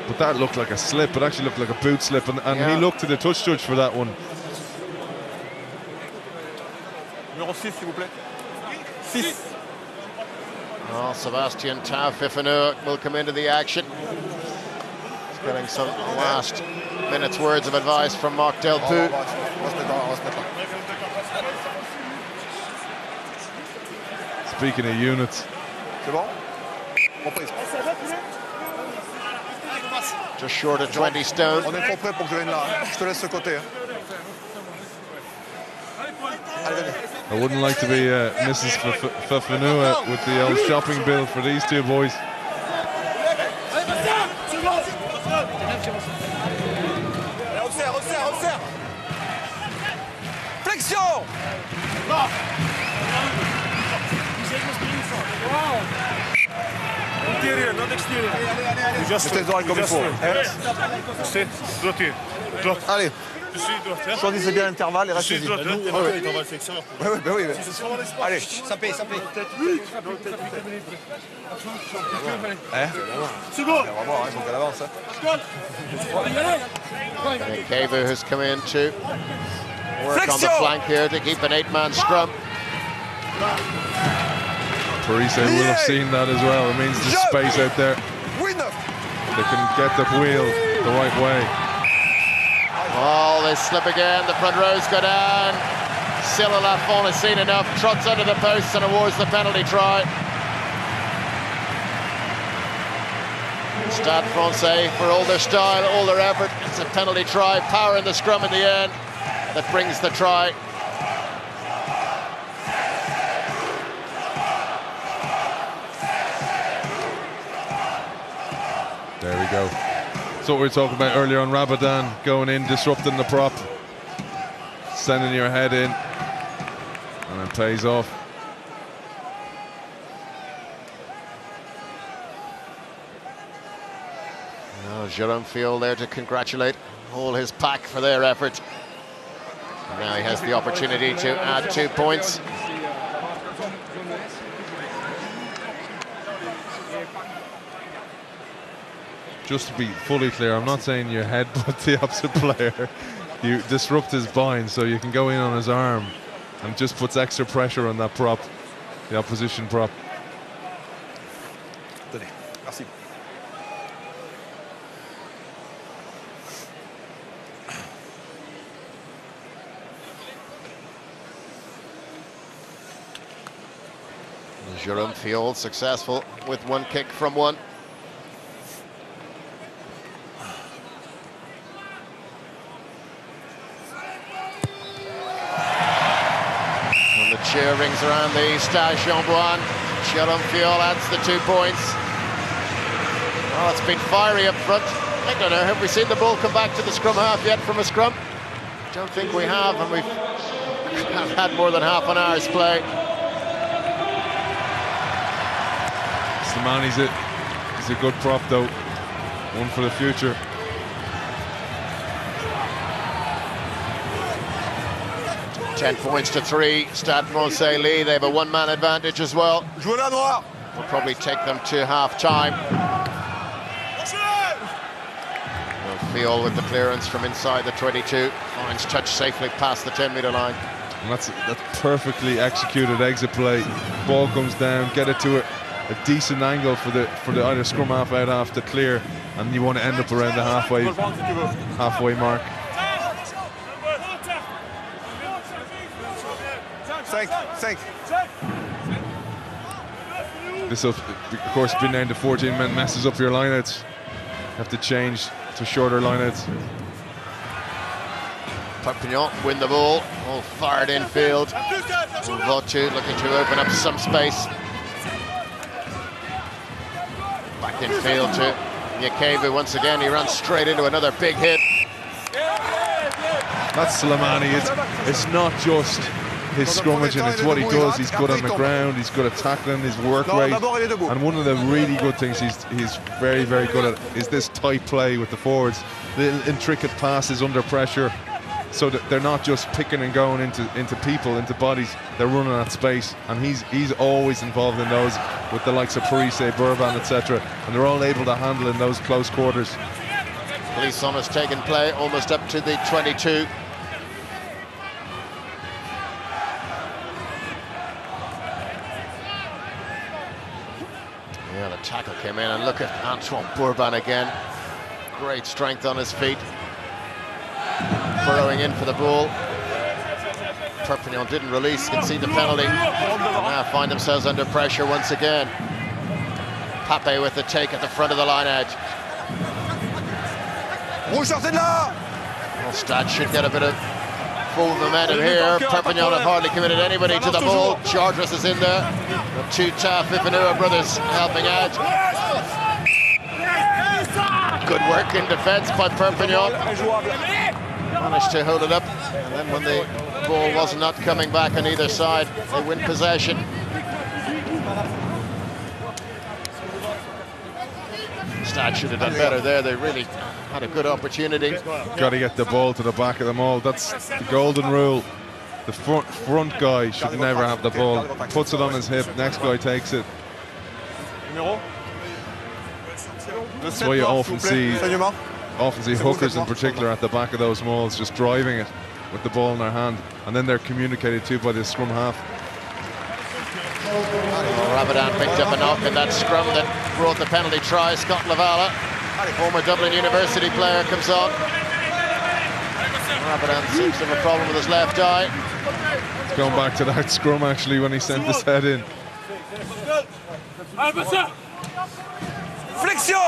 But that looked like a slip. It actually looked like a boot slip, and he looked to the touch judge for that one. Numéro 6, s'il vous plaît. 6. Well, Sebastian Taufifanu will come into the action. He's getting some last minute's words of advice from Marc Delpoux. Speaking of units. Just short of 20 stone. On est trop près pour que je vienne là. Je te laisse ce côté. I wouldn't like to be Mrs. Fafanua with the old shopping bill for these two boys. Flexion! Interior, not exterior. Just tes oreilles comme il faut. Allez. Choisissez bien l'intervalle et restez-y. Nous, l'intervalle, c'est extérieur. Oui. Allez. Ça paye. On va voir, il faut qu'elle avance. Kavu has come in to work on the Flexion. flank here to keep an 8-man scrum. Parise will have seen that as well. It means there's space out there. Oui, 9. They can get the wheel the right way. Oh, they slip again. The front rows go down. Still Lafont has seen enough. Trots under the posts and awards the penalty try. Stade Francais, for all their style, all their effort, it's a penalty try. Power in the scrum in the end that brings the try. There we go. That's what we were talking about earlier on Rabadan, going in, disrupting the prop, sending your head in, and it pays off. Oh, Jerome Fiol there to congratulate all his pack for their effort. And now he has the opportunity to add 2 points. Just to be fully clear, I'm not saying you headbutt the opposite player. You disrupt his bind so you can go in on his arm and just puts extra pressure on that prop, the opposition prop. Tenez, merci. Jerome Fiol successful with 1 kick from 1. And the cheer rings around the Stade Chambois. Jerome Fiol adds the 2 points. Oh, it's been fiery up front. I don't know, have we seen the ball come back to the scrum half yet from a scrum? Don't think we have, and we've had more than half an hour's play. Slimani's he's a good prop though, one for the future. Ten points to 3, Stade Francais lead. They have a 1-man advantage as well. Jouez la noire. Will probably take them to half-time. Fiol with the clearance from inside the 22, finds touch safely past the 10-metre line. And that's perfectly executed exit play. Ball comes down, get it to a decent angle for the either scrum half, out half to clear, and you want to end up around the halfway mark. Cinq. This, of course, being down to 14 men messes up your lineouts. You have to change to shorter lineouts. Perpignan win the ball, all fired infield. Votu looking to open up some space. Back infield to Yakevu once again. He runs straight into another big hit. That's Slimani. It's not just his scrummaging, it's what he does. He's good on the ground, he's good at tackling, his work rate. And one of the really good things he's very, very good at is this tight play with the forwards. Little intricate passes under pressure, so that they're not just picking and going into people, into bodies. They're running at space, and he's always involved in those with the likes of Parise, Burban, etc. And they're all able to handle in those close quarters. Glisson has taken play almost up to the 22. Yeah, the tackle came in, and look at Antoine Burban again. Great strength on his feet. Burrowing in for the ball. Perpignan didn't release, concede the penalty. Now find themselves under pressure once again. Pape with the take at the front of the line edge. Well, Stade should get a bit of full momentum here. Perpignan have hardly committed anybody to the ball. Chartres is in there. The 2 tough Ifanua brothers helping out. Good work in defence by Perpignan. Managed to hold it up, and then when the ball was not coming back on either side, they win possession. Stade should have done better there. They really had a good opportunity. Got to get the ball to the back of them all. That's the golden rule. The front guy should never have the ball. Puts it on his hip, next guy takes it. That's why you often see hookers in particular at the back of those mauls just driving it with the ball in their hand, and then they're communicated to by the scrum half. Rabadan picked up a knock in that scrum that brought the penalty try. Scott Lavala, former Dublin University player, comes on. Rabadan seems to have a problem with his left eye. It's going back to that scrum actually when he sent his head in. Flexion.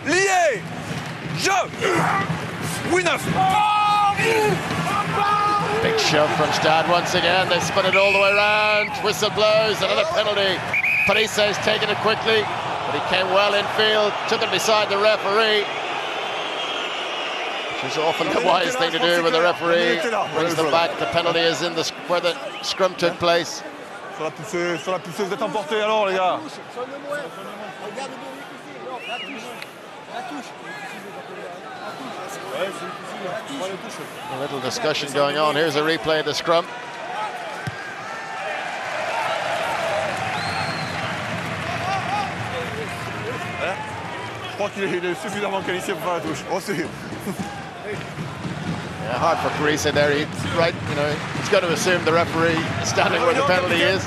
Lié. Jeu. Oui, neuf. Big shove from Stade once again. They spin it all the way around. Whistle blows. Another penalty. Parisse's taken it quickly, but he came well infield. Took it beside the referee, which is often the wise thing to do when the referee brings them back. The penalty is in where the scrum took place. Sur la poussée, vous êtes emportés alors, les gars. A little discussion going on. Here's a replay of the scrum. Je crois qu'il est suffisamment qualifié pour faire la touche. Oh, c'est... Yeah, hard for Parisse there. He's got to assume the referee is standing where the penalty is.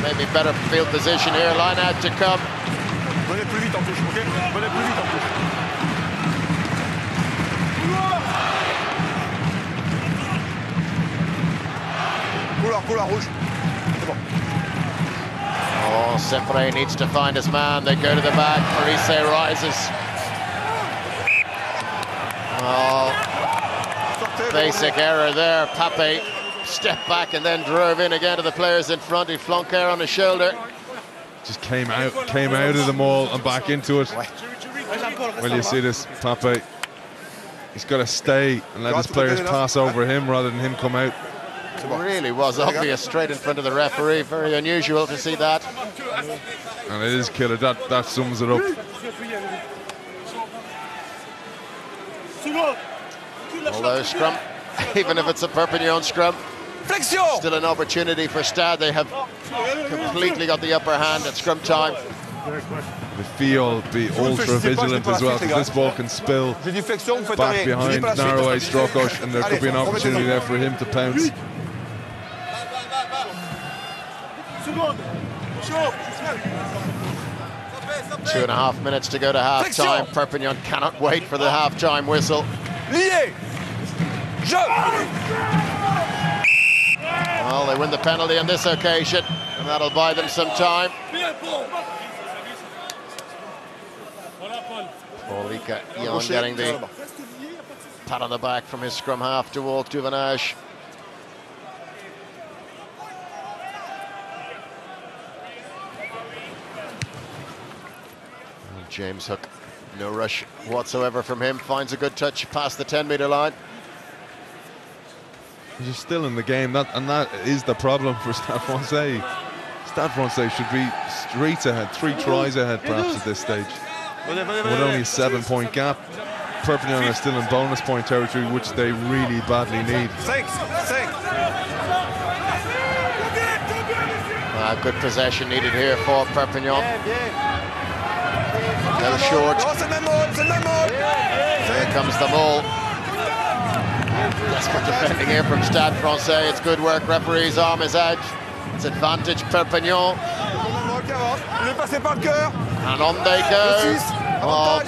Maybe better field position here. Line out to come. Venez plus vite en touche, ok? Venez plus vite en touche. Couloir rouge. C'est bon. Oh, Sempre needs to find his man. They go to the back. Parisse rises. Oh, basic error there. Pape stepped back and then drove in again to the players in front. He flunked there on his shoulder. Just came out of the maul and back into it. Well, you see this, Pape. He's got to stay and let his players pass over him rather than him come out. It really was obvious, straight in front of the referee. Very unusual to see that. And it is killer. That sums it up. Although scrum, even if it's a Perpignan scrum, still an opportunity for Stade. They have completely got the upper hand at scrum time. The field be ultra vigilant as well, because this ball can spill back behind Narroway Strokosh, and there could be an opportunity there for him to pounce. 2.5 minutes to go to half time. Perpignan cannot wait for the half time whistle. Well, they win the penalty on this occasion, and that'll buy them some time. Paulika Ion getting the pat on the back from his scrum half to Walt Duvenage. James Hook, no rush whatsoever from him, finds a good touch past the 10-metre line. He's still in the game, and that is the problem for Stade Francais. Stade Francais should be streets ahead, 3 tries ahead perhaps at this stage. With only a 7-point gap, Perpignan are still in bonus point territory, which they really badly need. Good possession needed here for Perpignan. No short. Here comes the maul. Desperate defending here from Stade Francais. It's good work. Referee's arm is out. It's advantage Perpignan. And on they go. Oh,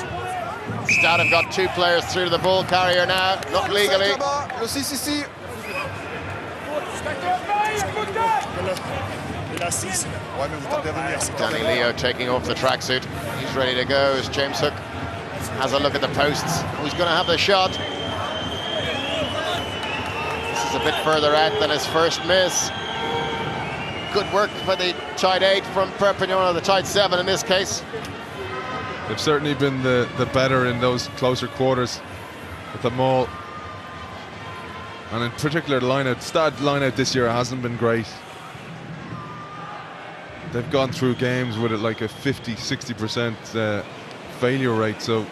Stade have got 2 players through to the ball carrier now. Not legally. Danny Leo taking off the tracksuit. He's ready to go as James Hook has a look at the posts. Who's going to have the shot? This is a bit further out than his first miss. Good work for the tight 8 from Perpignan, or the tight 7 in this case. They've certainly been the better in those closer quarters with the maul. And in particular, the line-out. Stade line-out this year hasn't been great. They've gone through games with it like a 50-60% failure rate, so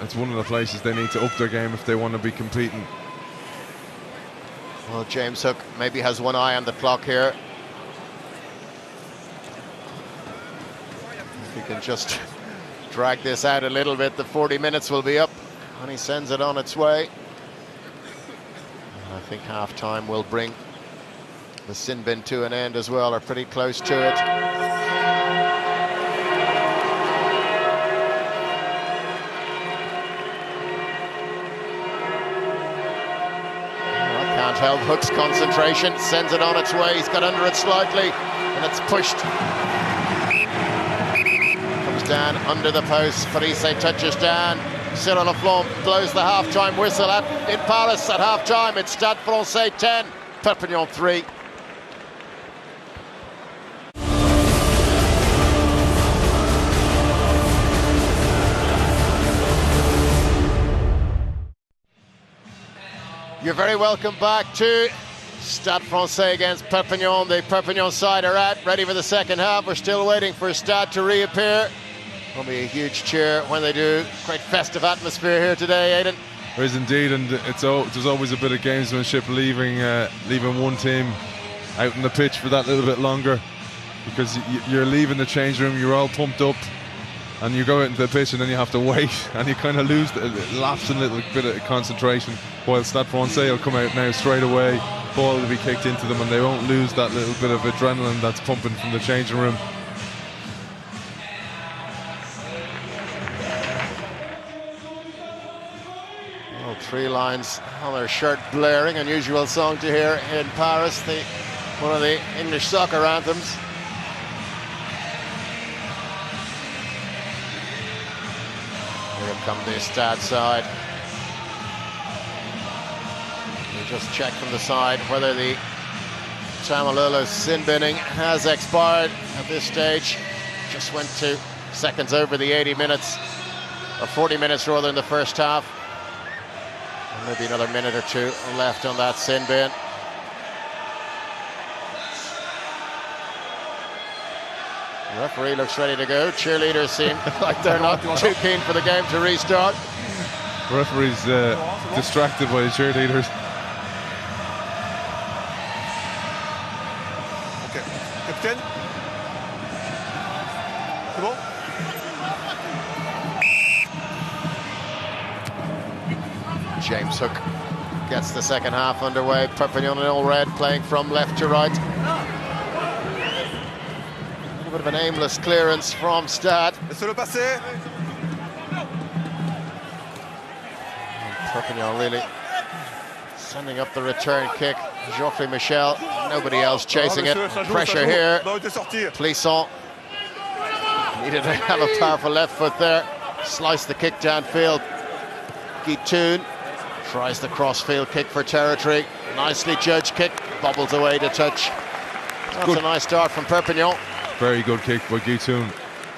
it's one of the places they need to up their game if they want to be competing. Well, James Hook maybe has one eye on the clock here. If he can just drag this out a little bit, the 40 minutes will be up, and he sends it on its way. And I think half-time will bring the sin bin to an end as well, or pretty close to it. Can't help Hook's concentration, sends it on its way, he's got under it slightly, and it's pushed. Comes down under the post, Parise touches down, Cyril Laflamme blows the half-time whistle in Paris at half-time. It's Stade Francais 10, Perpignan 3. You're very welcome back to Stade Francais against Perpignan. The Perpignan side are out, ready for the second half. We're still waiting for Stade to reappear. There'll be a huge cheer when they do. Great festive atmosphere here today, Aidan. There is indeed, and there's always a bit of gamesmanship leaving one team out in the pitch for that little bit longer, because you're leaving the change room, you're all pumped up, and you go out into the pitch and then you have to wait, and you kind of lapse a little bit of concentration, while Stade Francais will come out now straight away, ball will be kicked into them, and they won't lose that little bit of adrenaline that's pumping from the changing room. Well, 3 lines on their shirt blaring, unusual song to hear in Paris, one of the English soccer anthems. Here come the Stade side. We just check from the side whether the Tamalolo sin binning has expired at this stage. Just went to seconds over the 80 minutes, or 40 minutes rather, in the first half. And maybe another minute or two left on that sin bin. The referee looks ready to go. Cheerleaders seem like they're not too keen for the game to restart. The referee's distracted by the cheerleaders. Ok. Capitaine. C'est bon? James Hook gets the second half underway. Perpignan in all red, playing from left to right. A bit of an aimless clearance from Stade. Laissez-le passer. Perpignan really sending up the return kick. Geoffrey Michel, nobody else chasing it. Pressure here. Plisson needed to have a powerful left foot there. Sliced the kick downfield. Guitoun tries the crossfield kick for territory. Nicely judged kick, bobbles away to touch. That's good. A nice start from Perpignan. Very good kick by Guitoun.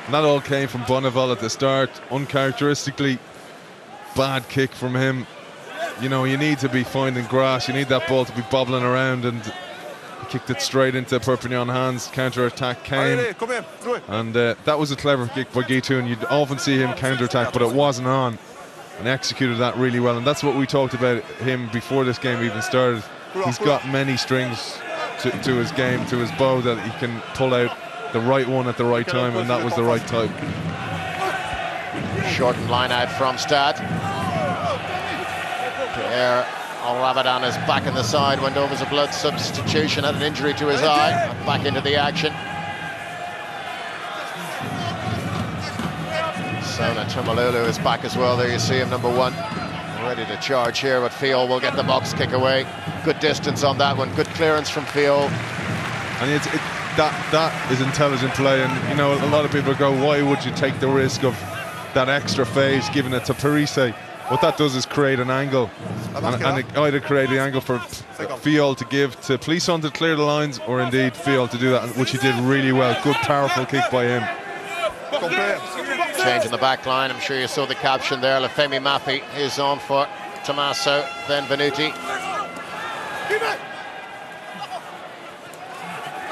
And that all came from Bonneval at the start. Uncharacteristically bad kick from him. You know, you need to be finding grass, you need that ball to be bobbling around, and he kicked it straight into Perpignan hands. Counter-attack came, and that was a clever kick by Guitoun. You'd often see him counter-attack, but it wasn't on, and executed that really well. And that's what we talked about him before this game even started. He's got many strings to his game, to his bow, that he can pull out the right one at the right time, and that was the right type. Shortened line out from Stade. Pierre Rabadan is back in the side. Went over as a blood substitution, had an injury to his eye. Back into the action. Sona Tamalolo is back as well. There you see him, number 1. Ready to charge here, but Fiol will get the box kick away. Good distance on that one. Good clearance from Fiol. And that is intelligent play. And, you know, a lot of people go, why would you take the risk of that extra phase, giving it to Parise? What that does is create an angle, and it either create the angle for Fiol to give to Plisson to clear the lines, or indeed Fiol to do that, which he did really well. Good, powerful kick by him. Change in the back line. I'm sure you saw the caption there. Lefemi Mapi is on for Tommaso, then Venuti.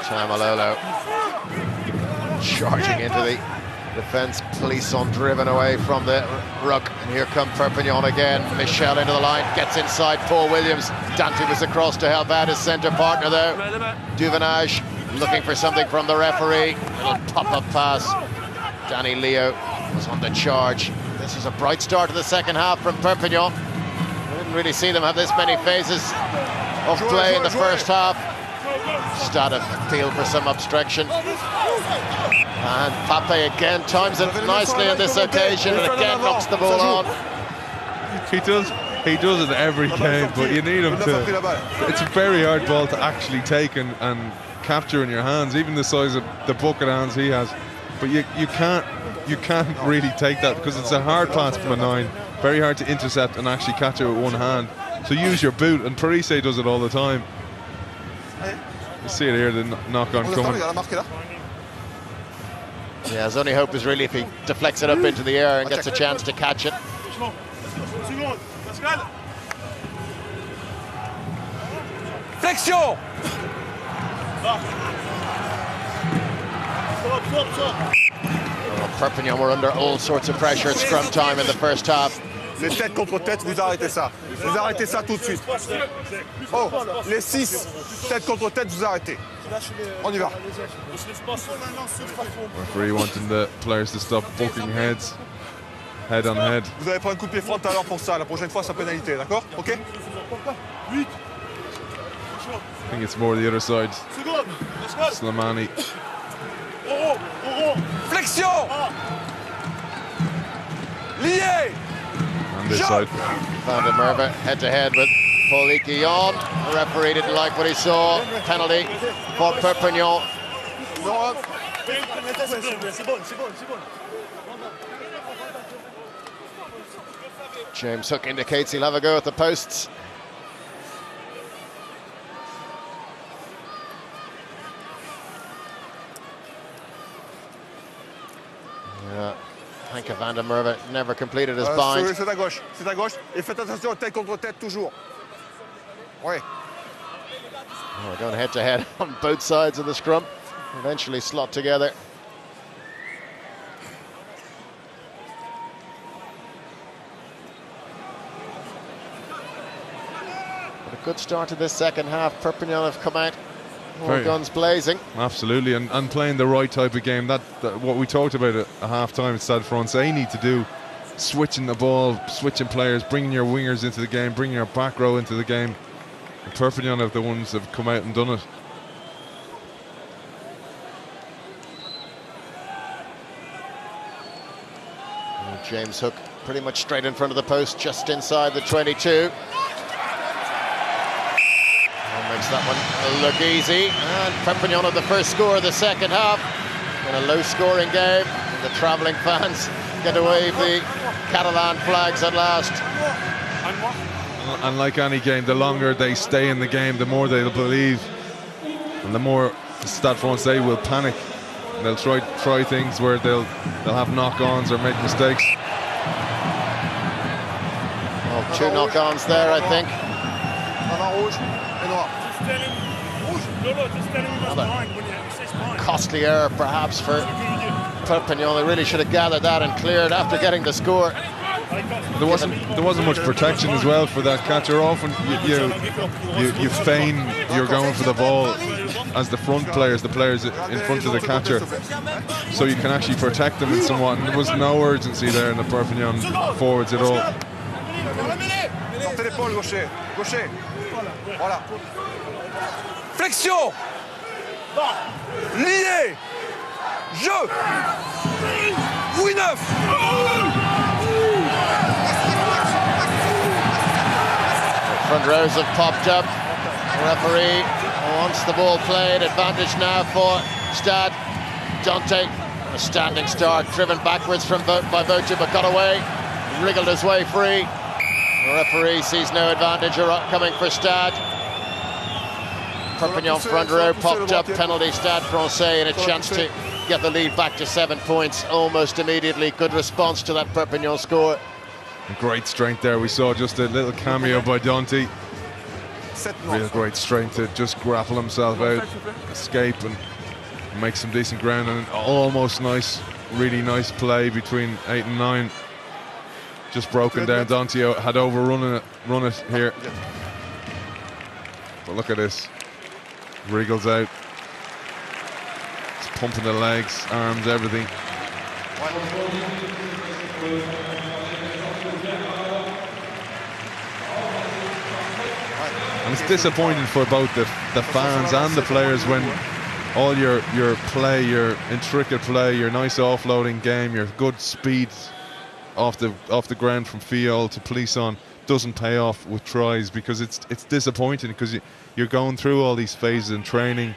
Tamalolo charging into the Defence, Polisson driven away from the ruck. And here come Perpignan again. Michel into the line, gets inside Paul Williams. Dante was across to help out his centre partner though. Duvenage looking for something from the referee. Little pop-up pass. Danny Leo was on the charge. This is a bright start to the second half from Perpignan. We didn't really see them have this many phases of play in the first half. Stade appealed for some obstruction. And Pape again times it nicely on this occasion and again knocks the ball on. He does it every game, but you need him to. It's a very hard ball to actually take and capture in your hands, even the size of the bucket hands he has. But you can't really take that because it's a hard pass from a 9, very hard to intercept and actually catch it with one hand. So use your boot, and Parise does it all the time. You see it here, the knock-on coming. Yeah, his only hope is really if he deflects it up into the air and gets a chance to catch it. Flexion. Perpignan were under all sorts of pressure at scrum time in the first half. Les têtes contre tête, vous arrêtez ça. Vous arrêtez ça tout de suite. Oh, les 6 têtes contre tête, vous arrêtez. On y va. Referee wanting the players to stop booking heads, head on head. Vous allez prendre un coup de pied frontal alors pour ça. La prochaine fois, c'est pénalité, d'accord? Ok? I think it's more the other side. Slimani. Flexion. Lié. On this side. Van der Merwe head to head with Paul Guillon. The referee didn't like what he saw. Penalty for Perpignan. James Hook indicates he'll have a go at the posts. Yeah. Hank Van der Merwe never completed his bind. C'est à gauche, c'est à gauche. Et faites attention, tête contre tête toujours. Oui. Oh, we're going head to head on both sides of the scrum. Eventually slot together. But a good start to this second half. Perpignan have come out all guns blazing. Absolutely, and playing the right type of game. That what we talked about at half-time at Stade Francais need to do. Switching the ball, switching players, bringing your wingers into the game, bringing your back row into the game. And Perpignan are the ones that have come out and done it. And James Hook pretty much straight in front of the post, just inside the 22. Makes that one look easy, and Perpignan had the first score of the second half in a low-scoring game. The travelling fans get to wave the Catalan flags at last. And like any game, the longer they stay in the game, the more they'll believe, and the more Stade Francais will panic. And they'll try things where they'll have knock-ons or make mistakes. Well, 2 knock-ons there, I think. Costly error perhaps for Perpignan. They really should have gathered that and cleared after getting the score. There wasn't much protection as well for that catcher. Often you feign you're going for the ball as the front players, the players in front of the catcher, so you can actually protect them in somewhat. And there was no urgency there in the Perpignan forwards at all. Flexion. Lié. Jeu. Oui, 9. The front rows have popped up. The referee wants the ball played. Advantage now for Stade. Dante, a standing start, driven backwards by Voce, but got away. Wriggled his way free. The referee sees no advantage coming for Stade. Perpignan front row popped up, penalty Stade Francais, and a chance to get the lead back to 7 points almost immediately. Good response to that Perpignan score. Great strength there. We saw just a little cameo by Dante. Real great strength to just grapple himself out, escape and make some decent ground, and almost nice really nice play between 8 and 9. Just broken down. Dante had overrun it here. But look at this. Wriggles out. It's pumping the legs, arms, everything. And it's disappointing for both the fans and the players when all your play, your intricate play, your nice offloading game, your good speed off the ground from field to police on doesn't pay off with tries, because it's disappointing, because you're going through all these phases in training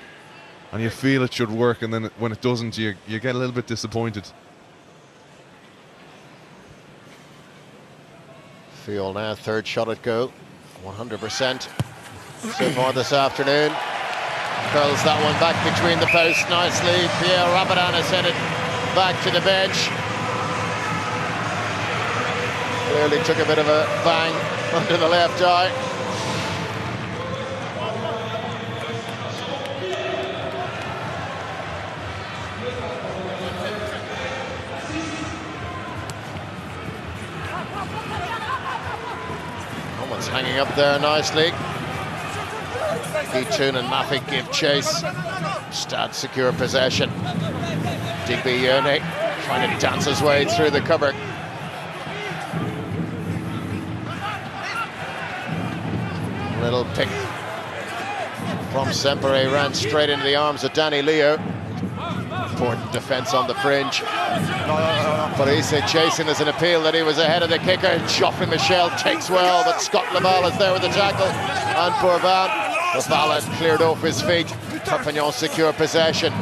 and you feel it should work, and then when it doesn't, you get a little bit disappointed. Field now, third shot at goal, 100% so far this afternoon. Curls that one back between the posts nicely. Pierre Rabadan is headed back to the bench. Clearly took a bit of a bang under the left eye. Someone's hanging up there nicely. Guitoun and Mafic give chase. Stade secure possession. Digby Yone trying to dance his way through the cover. Little pick from Sempre, ran straight into the arms of Danny Leo. Important defence on the fringe. Parise chasing as an appeal that he was ahead of the kicker. Geoffrey Michel takes well, but Scott Laval is there with the tackle. And Bourban. Laval had cleared off his feet. Perpignan secure possession.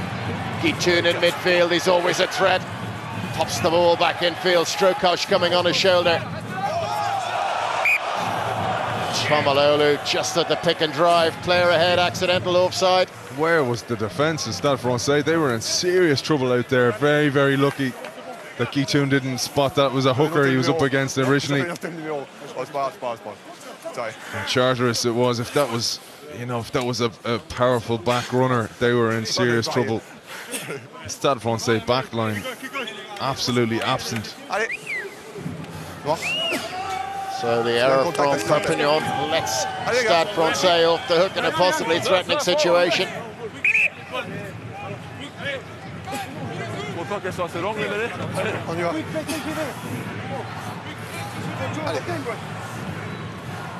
Guitoun in midfield, he's always a threat. Pops the ball back infield. Strokosh coming on his shoulder. Tomalolu just at the pick and drive. Player ahead, accidental offside. Where was the defence in Stade Francais? They were in serious trouble out there. Very, very lucky that Guitoun didn't spot that was a hooker he was up against originally. And Charteris it was. If that was, if that was a powerful back runner, they were in serious trouble. Stade Francais backline absolutely absent. So the error from Perpignan lets Stade Francais off the hook in a possibly threatening situation.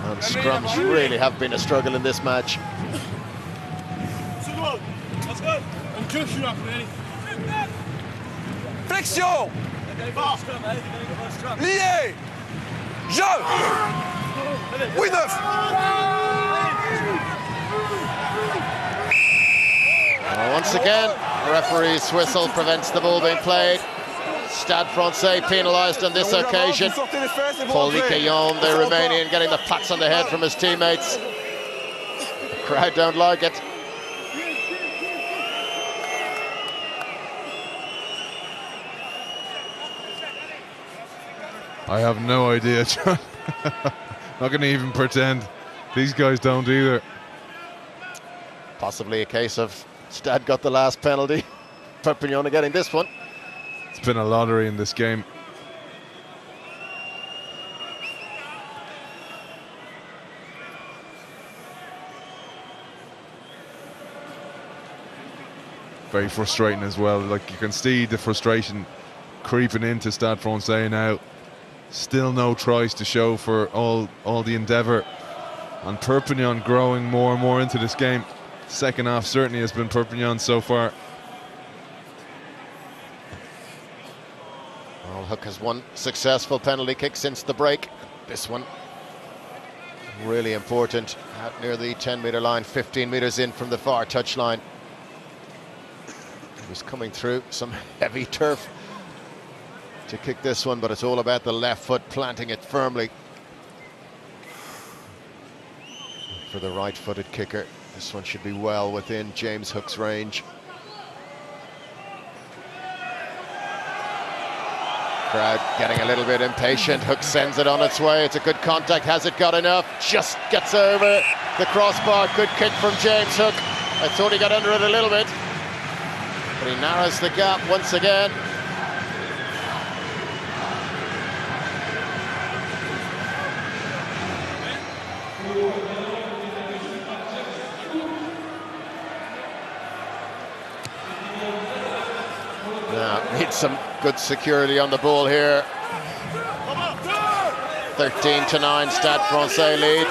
And scrums really have been a struggle in this match. Flexion. Lié. Jeu. Oui, 9. Once again, referee's whistle prevents the ball being played. Stade Francais penalised on this occasion. Paul Licaillon, the Romanian, getting the pats on the head from his teammates. The crowd don't like it. I have no idea, John. Not going to even pretend. These guys don't either. Possibly a case of Stade got the last penalty. Perpignan are getting this one. It's been a lottery in this game. Very frustrating as well. Like, you can see the frustration creeping into Stade Francais now. Still no tries to show for all the endeavour. And Perpignan growing more and more into this game. Second half certainly has been Perpignan so far. Well, Hook has one successful penalty kick since the break. This one really important. Out near the 10-metre line, 15 metres in from the far touchline. He was coming through some heavy turf to kick this one, but it's all about the left foot planting it firmly. For the right-footed kicker, this one should be well within James Hook's range. Crowd getting a little bit impatient. Hook sends it on its way. It's a good contact. Has it got enough? Just gets over the crossbar. Good kick from James Hook. I thought he got under it a little bit, but he narrows the gap once again. some good security on the ball here. 13-9, Stade Francais lead.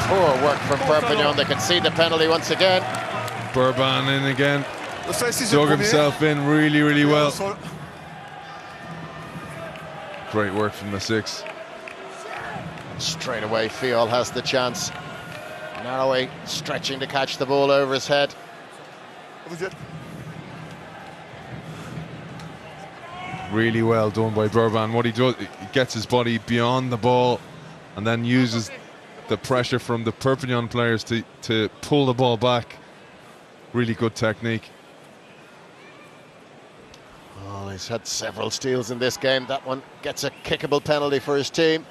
Poor work from Perpignan. They concede the penalty once again. Bourban in again. Dug himself in really well. Great work from the 6. Straight away, Fiol has the chance. Narroway stretching to catch the ball over his head. Really well done by Bourban. What he does, he gets his body beyond the ball and then uses the pressure from the Perpignan players to pull the ball back. Really good technique. Oh, he's had several steals in this game. That one gets a kickable penalty for his team.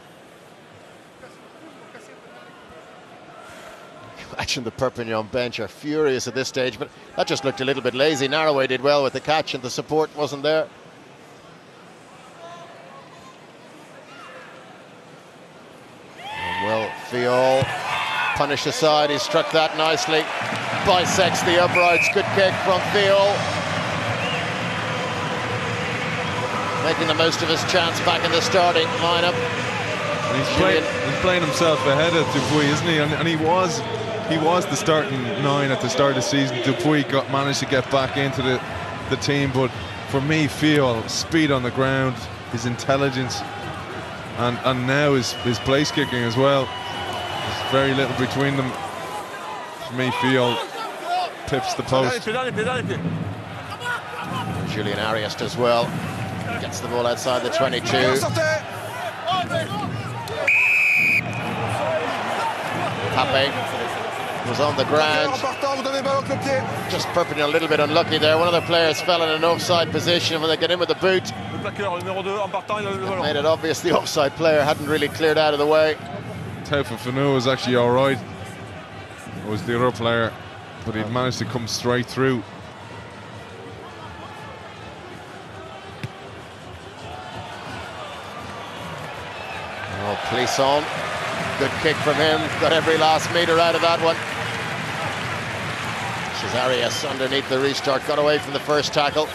Imagine the Perpignan bench are furious at this stage, but that just looked a little bit lazy. Narroway did well with the catch and the support wasn't there. And well, Fiol punished aside. He struck that nicely. Bisects the uprights. Good kick from Fiol. Making the most of his chance back in the starting lineup. And he's playing himself ahead of Dupuis, isn't he? And he was the starting 9 at the start of the season. Dupuis managed to get back into the team, but for me, Fiol, speed on the ground, his intelligence, and now his place kicking as well. There's very little between them. For me, Fiol pips the post. Julian Arias does well. Gets the ball outside the 22. Pape was on the ground. Just Perpignan a little bit unlucky there. One of the players fell in an offside position. When they get in with the boot, it made it obvious the offside player hadn't really cleared out of the way. Taufa Fanu was actually all right. It was the other player, but he'd managed to come straight through. Oh, Plisson, good kick from him. Got every last metre out of that one. Arias underneath the restart, got away from the first tackle.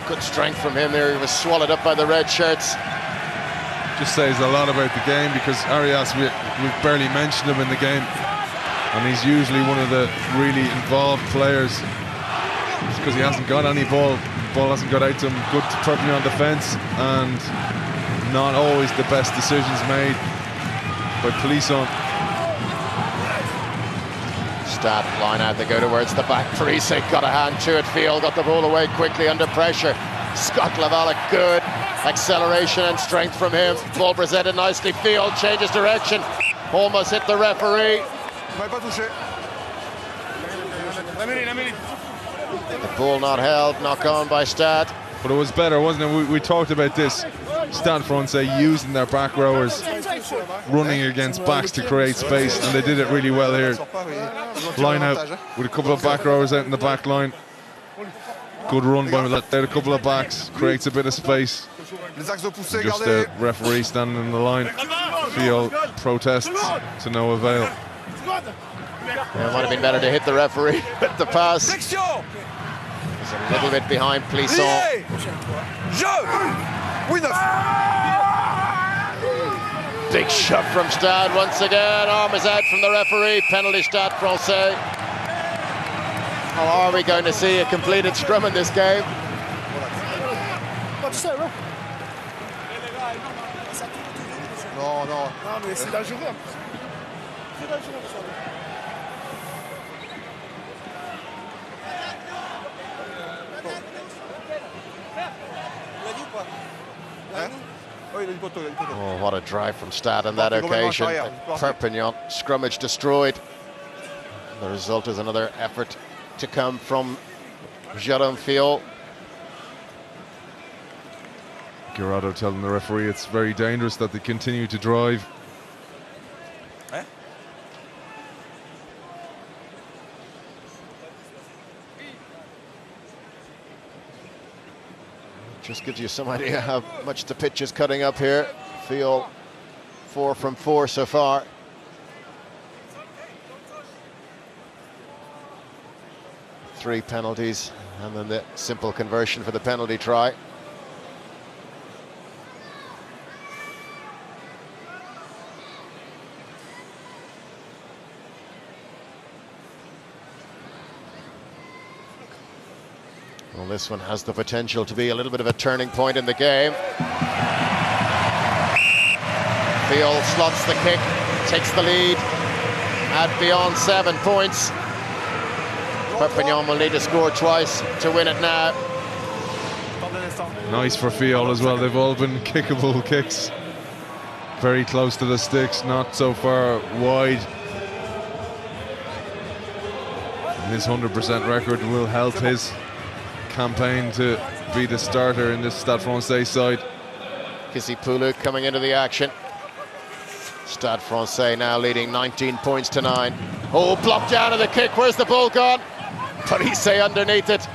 Good strength from him there. He was swallowed up by the red shirts. Just says a lot about the game, because Arias, we've barely mentioned him in the game, and he's usually one of the really involved players. It's because he hasn't got any ball. Ball hasn't got out to him. Good Perpignan defence, and not always the best decisions made by Plisson. Stade line out, they go towards the back. Parise got a hand to it. Field got the ball away quickly under pressure. Scott Lavallic, good acceleration and strength from him. Ball presented nicely. Field changes direction. Almost hit the referee. The ball not held, knock on by Stade. But it was better, wasn't it? We talked about this. Stade Francais using their back rowers, running against backs to create space, and they did it really well here. Line out with a couple of back rowers out in the back line. Good run by a couple of backs, creates a bit of space. Just the referee standing in the line. Field protests to no avail. Yeah, it might have been better to hit the referee with the pass. He's a little bit behind Plisson. Big shot from Stade once again. Arm is out from the referee. Penalty Stade Francais. Or are we going to see a completed scrum in this game? Non, mais c'est dangereux. C'est dangereux ça. Oh, what a drive from Stade on that occasion. Perpignan scrummage destroyed. The result is another effort to come from Jérôme Fiol. Guirado telling the referee it's very dangerous that they continue to drive. Just gives you some idea how much the pitch is cutting up here. Fiol 4 from 4 so far. 3 penalties, and then the simple conversion for the penalty try. Well, this one has the potential to be a little bit of a turning point in the game. Fiol slots the kick, takes the lead at beyond 7 points. Perpignan will need to score twice to win it now. Nice for Fiol as well. They've all been kickable kicks. Very close to the sticks, not so far wide. And this 100% record will help his campaign to be the starter in this Stade Francais side. Kisipulu coming into the action. Stade Francais now leading 19 points to 9. Oh, blocked down of the kick. Where's the ball gone? Parise underneath it.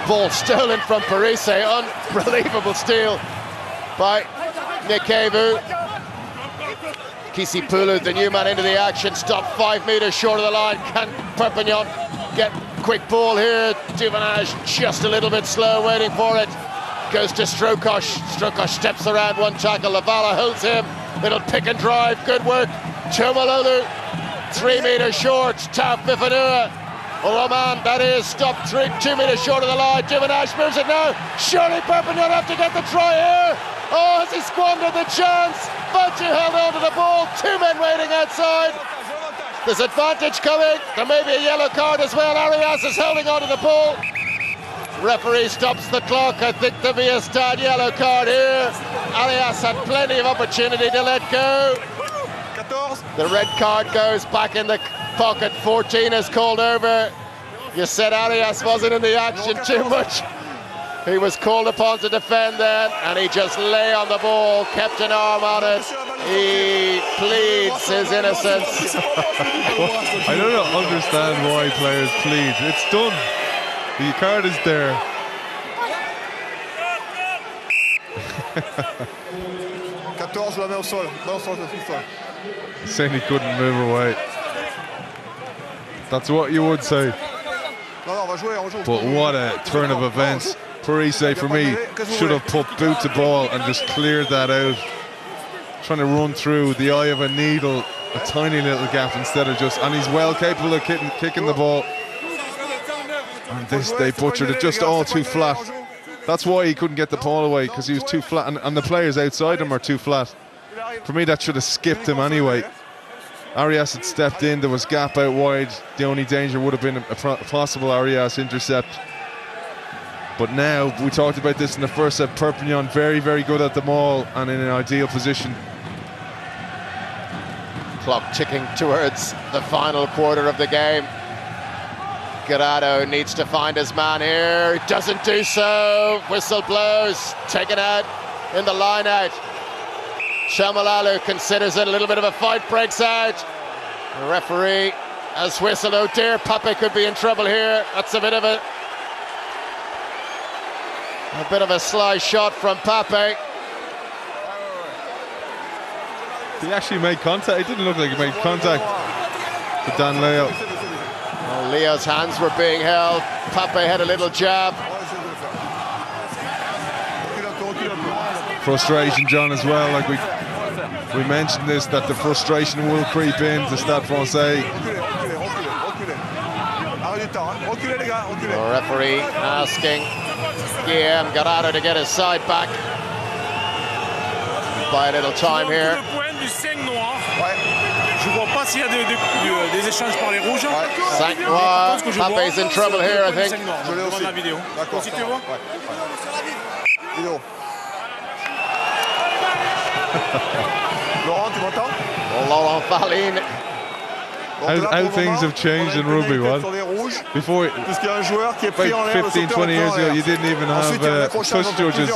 Ball stolen from Parise. Unbelievable steal by Nikevu. Kisipulu, the new man into the action, stopped 5 meters short of the line. Can Perpignan get quick ball here? Duvenage just a little bit slow, waiting for it. Goes to Strokosh. Strokosh steps around one tackle. Lavala holds him. Little pick and drive. Good work. Chomalolu, 3 meters short. Tau Fifanua. Roman, that is, stopped 2 meters short of the line. Duvenage moves it now. Surely Perpignan have to get the try here. Oh, has he squandered the chance? Bacci held on to the ball. 2 men waiting outside. There's advantage coming. There may be a yellow card as well. Arias is holding on to the ball. Referee stops the clock. I think there'll be a Stade yellow card here. Arias had plenty of opportunity to let go. The red card goes back in the pocket. 14 is called over. You said Arias wasn't in the action too much. He was called upon to defend then, and he just lay on the ball, kept an arm on it. He pleads his innocence. I don't understand why players plead. It's done. The card is there. Saying he couldn't move away. That's what you would say. But what a turn of events. Parise, for me, should have put boot to ball and just cleared that out. Trying to run through the eye of a needle, a tiny little gap instead of just... And he's well capable of kicking the ball. And this, they butchered it just all too flat. That's why he couldn't get the ball away, because he was too flat. And the players outside him are too flat. For me, that should have skipped him anyway. Arias had stepped in, there was gap out wide. The only danger would have been a possible Arias intercept. But now, we talked about this in the first set, Perpignan very, very good at the maul and in an ideal position. Clock ticking towards the final quarter of the game. Guerrero needs to find his man here. He doesn't do so. Whistle blows. Taken out in the line out. Shamalalu considers it. A little bit of a fight breaks out. The referee has whistled. Oh dear, Pape could be in trouble here. That's a bit of a sly shot from Pape. He actually made contact. It didn't look like he made contact to Dan Leo. Well, Leo's hands were being held. Pape had a little jab. Frustration, John, as well. Like we mentioned this, that the frustration will creep into Stade Francais. The referee asking Guillaume Guerrero to get his side back. Buy a little time here. Pape's in trouble here, I think. Laurent Valline. How things have changed in rugby, what? Before, about 15, 20 years ago, you didn't even have touch judges.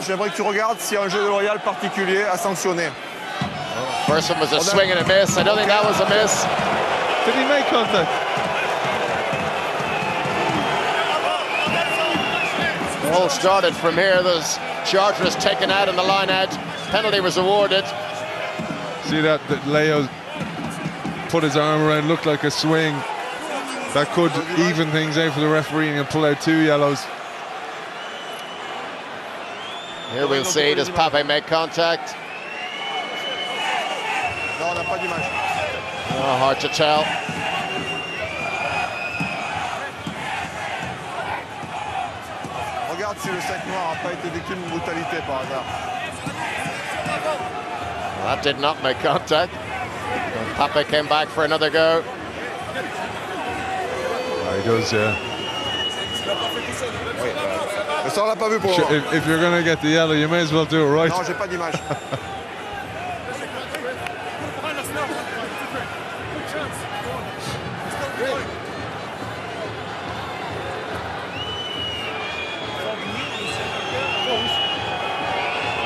J'aimerais que tu regardes s'il y a un jeu de loyal particulier à sanctionner. First one was a swing and a miss. I don't think that was a miss. Did he make contact? The all started from here. There's Chartres taken out in the line out. Penalty was awarded. See that Leo put his arm around, looked like a swing. That could even things out for the referee and pull out 2 yellows. Here we'll see, does Pape make contact? Non, on n'a pas d'image. Oh, hard to tell. Regarde si le 5 noir n'a pas été victime de brutalité par hasard. Well, that did not make contact. And Pape came back for another go. Oh, he does, yeah. Mais ça, on l'a pas vu pour If you're going to get the yellow, you may as well do it right. Non, j'ai pas d'image.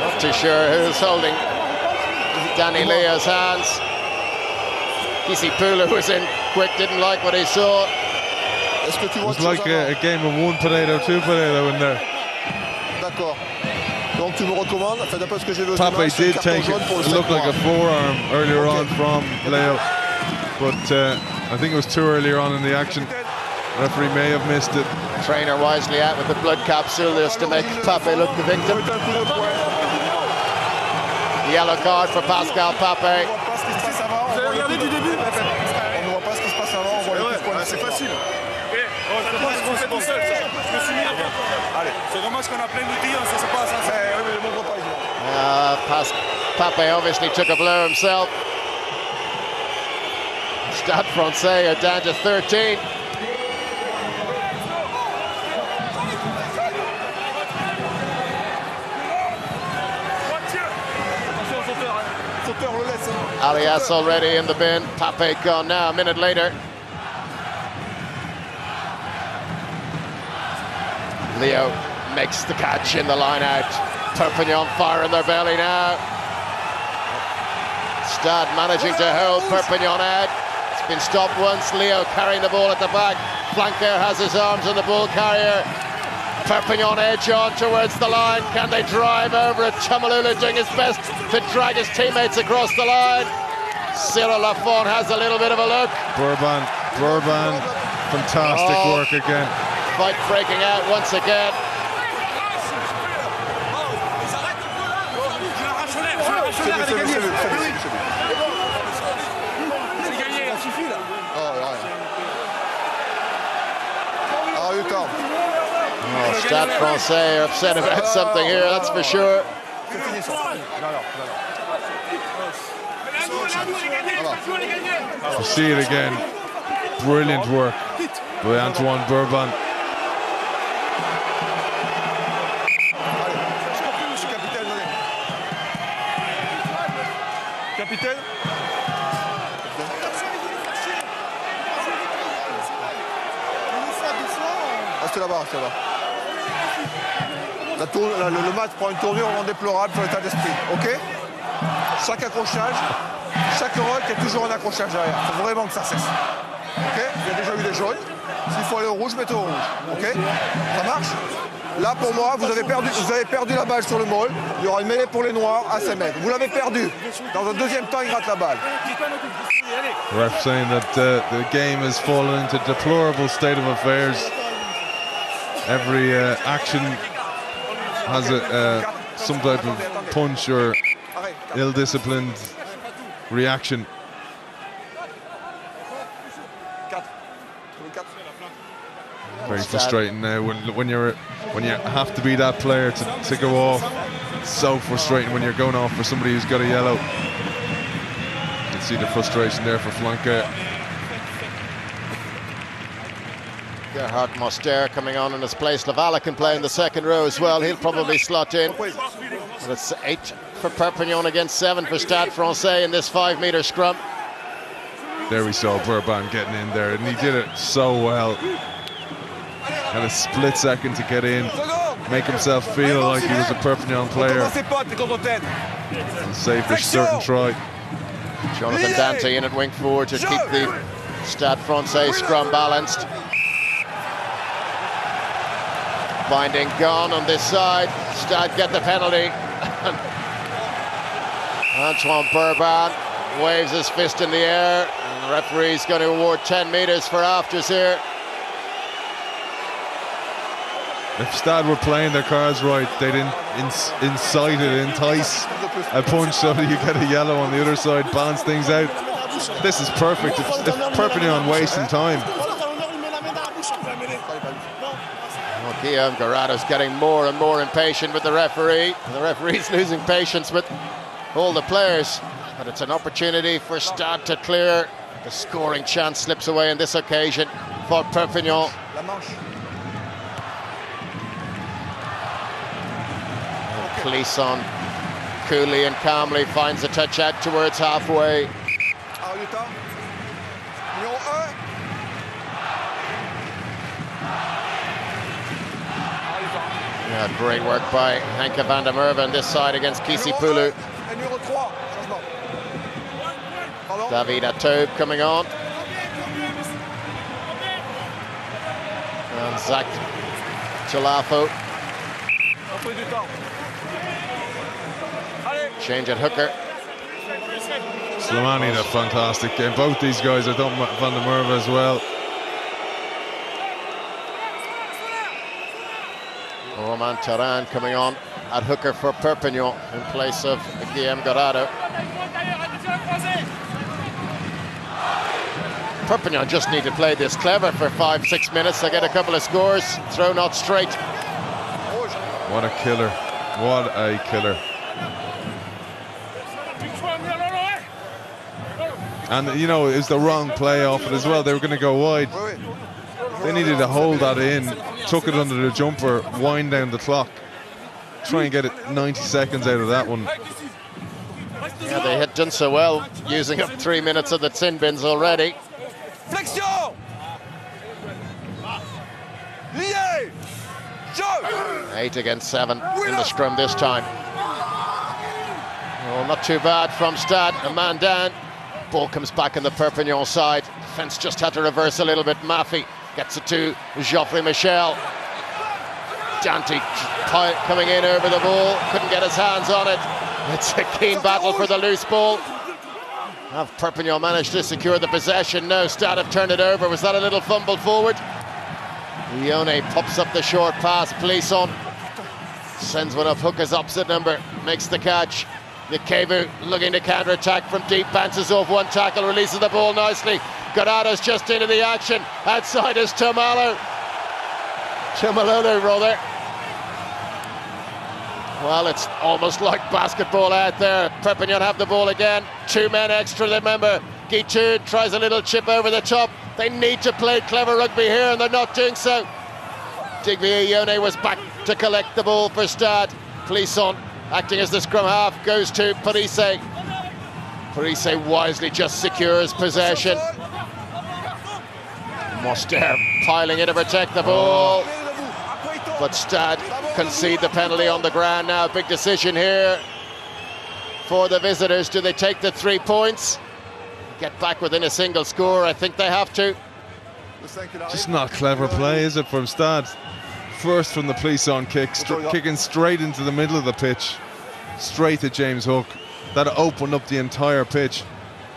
Not too sure who's holding Danny Leo's hands. Kisi Pulu was in quick, didn't like what he saw. Est-ce que tu vois It's like a game of 1 potato, 2 potato in there. D'accord. Donc tu me recommandes, enfin d'après ce que j'ai vu au Pape match, did carton take jaune pour le it looked like a forearm earlier Okay. on from Leo, but I think it was too earlier on in the action. Referee may have missed it. Trainer wisely out with the blood capsule just to make Pape look the victim. C'est un coup de poing. Yellow card for Pascal On Pape. ne voit pas ce qui se passe avant. Vous avez regardé du début? On ne voit pas ce qui se passe avant, on voit les coups de poing. C'est facile. C'est tout seul, ça. Je me suis mis avant. Allez. C'est dommage qu'on a plein d'outils, on ne sait pas ça. Mais oui, mais on ne voit pas les images. Pape obviously took a blow himself. Stade Francais are down to 13. Sauteur le laisse. Alias already in the bin. Pape gone now, a minute later. Leo makes the catch in the line out. Perpignan fire in their belly now. Stade managing to hold Perpignan out. It's been stopped once. Leo carrying the ball at the back. Flanker has his arms on the ball carrier. Perpignan edge on towards the line. Can they drive over it? Chamalula doing his best to drag his teammates across the line. Cyril Lafont has a little bit of a look. Bourbon, fantastic work again. Fight breaking out once again. Oh, Stade Francais are upset about something here, that's for sure. You see it again. Brilliant work by Antoine Bourbon. Capitaine. Restez là-bas, restez là-bas. Le match prend une tournure vraiment déplorable sur l'état d'esprit, ok? Chaque accrochage, chaque roll, il y a toujours un accrochage derrière. Il faut vraiment que ça cesse. Ok? Il y a déjà eu des jaunes. S'il faut aller au rouge, mettez au rouge. Ok? Ça marche? Là, pour moi, vous avez perdu la balle sur le maul. Il y aura une mêlée pour les noirs à 5 mètres. Vous l'avez perdu. Dans un deuxième temps, il rate la balle. Ref saying that the game has fallen into a deplorable state of affairs. Every action has some type of punch or ill-disciplined reaction. Very frustrating now when you have to be that player to go off. It's so frustrating when you're going off for somebody who's got a yellow. You can see the frustration there for Flanker. Gerhard Moster coming on in his place. Lavala can play in the second row as well. He'll probably slot in. But it's 8 for Perpignan against 7 for Stade Francais in this 5-metre scrum. There we saw Bourbon getting in there, and he did it so well. Had a split second to get in, make himself feel like he was a Perpignan player, and save a certain try. Jonathan Dante in at wing forward to keep the Stade Francais scrum balanced. Binding gone on this side. Stade get the penalty. Antoine Bourbon waves his fist in the air, and the referee's going to award 10 metres for afters here. If Stade were playing their cards right, they'd entice a punch so that you get a yellow on the other side, balance things out. This is perfect. If Perpignan wasting time. Well, Guillaume Garrado's getting more and more impatient with the referee. The referee's losing patience with all the players. But it's an opportunity for Stade to clear. The scoring chance slips away on this occasion for Perpignan. Clisson coolly and calmly finds a touch out towards halfway. Yeah, great work by Henke van der Merwe on this side against Kisipulu. David Atoub coming on. And Zach Chalafo. Change at hooker. Slimani had a fantastic game. Both these guys, I thought Van der Merwe as well. Romain Taran coming on at hooker for Perpignan in place of Guillaume Garrado. Perpignan just need to play this clever for 5-6 minutes to get a couple of scores. Throw not straight. What a killer. What a killer. And, you know, it was the wrong play off it as well. They were going to go wide. They needed to hold that in, took it under the jumper, wind down the clock. Try and get it 90 seconds out of that one. Yeah, they had done so well, using up 3 minutes of the sin bins already. Flexion! 8 against 7 in the scrum this time. Well, not too bad from Stade. A man down. Ball comes back on the Perpignan side. Defence just had to reverse a little bit. Maffei gets it to Geoffrey Michel. Dante coming in over the ball. Couldn't get his hands on it. It's a keen battle for the loose ball. Have Perpignan managed to secure the possession? No, Stade have turned it over. Was that a little fumble forward? Lione pops up the short pass. Clisson sends one up. Hooker's opposite number. Makes the catch. Nkevu looking to counter-attack from deep. Bounces off one tackle. Releases the ball nicely. Garrado's just into the action. Outside is Tumalolo, rather. Well, it's almost like basketball out there. Perpignan have the ball again. 2 men extra, remember. Guitoud tries a little chip over the top. They need to play clever rugby here, and they're not doing so. Digby-Ione was back to collect the ball for Stade. Clisson, acting as the scrum half, goes to Parise. Parise wisely just secures possession. Moster piling in to protect the ball. But Stade concede the penalty on the ground now. Big decision here for the visitors. Do they take the 3 points? Get back within a single score? I think they have to. Just not clever play, is it, from Stade? First from the Clisson kick, kicking straight into the middle of the pitch, straight to James Hook. That opened up the entire pitch.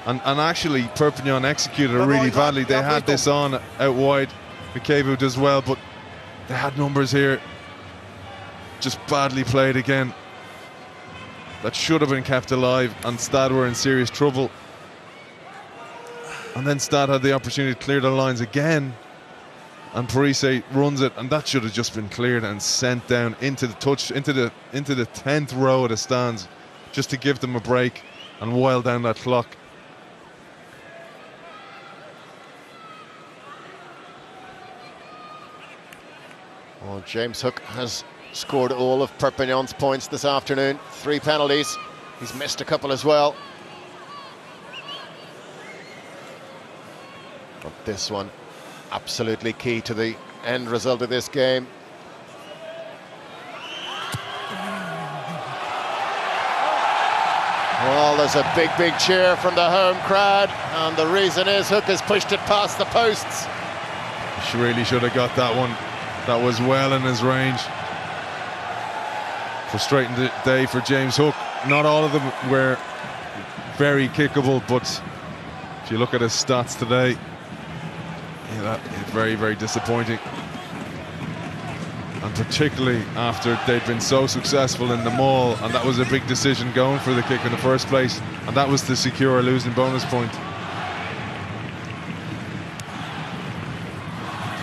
And actually, Perpignan executed it really badly. They had this on out wide. Nkevu does well, but they had numbers here. Just badly played again. That should have been kept alive, and Stade were in serious trouble. And then Stade had the opportunity to clear the lines again, and Parise runs it, and that should have just been cleared and sent down into the 10th row of the stands, just to give them a break and while down that clock. Well, James Hook has scored all of Perpignan's points this afternoon. 3 penalties. He's missed a couple as well. But this one, absolutely key to the end result of this game. Well, there's a big cheer from the home crowd, and the reason is Hook has pushed it past the posts. She really should have got that one. That was well in his range. Frustrating day for James Hook. Not all of them were very kickable, but if you look at his stats today, yeah, that is very, very disappointing. And particularly after they'd been so successful in the maul, and that was a big decision going for the kick in the first place, and that was to secure a losing bonus point.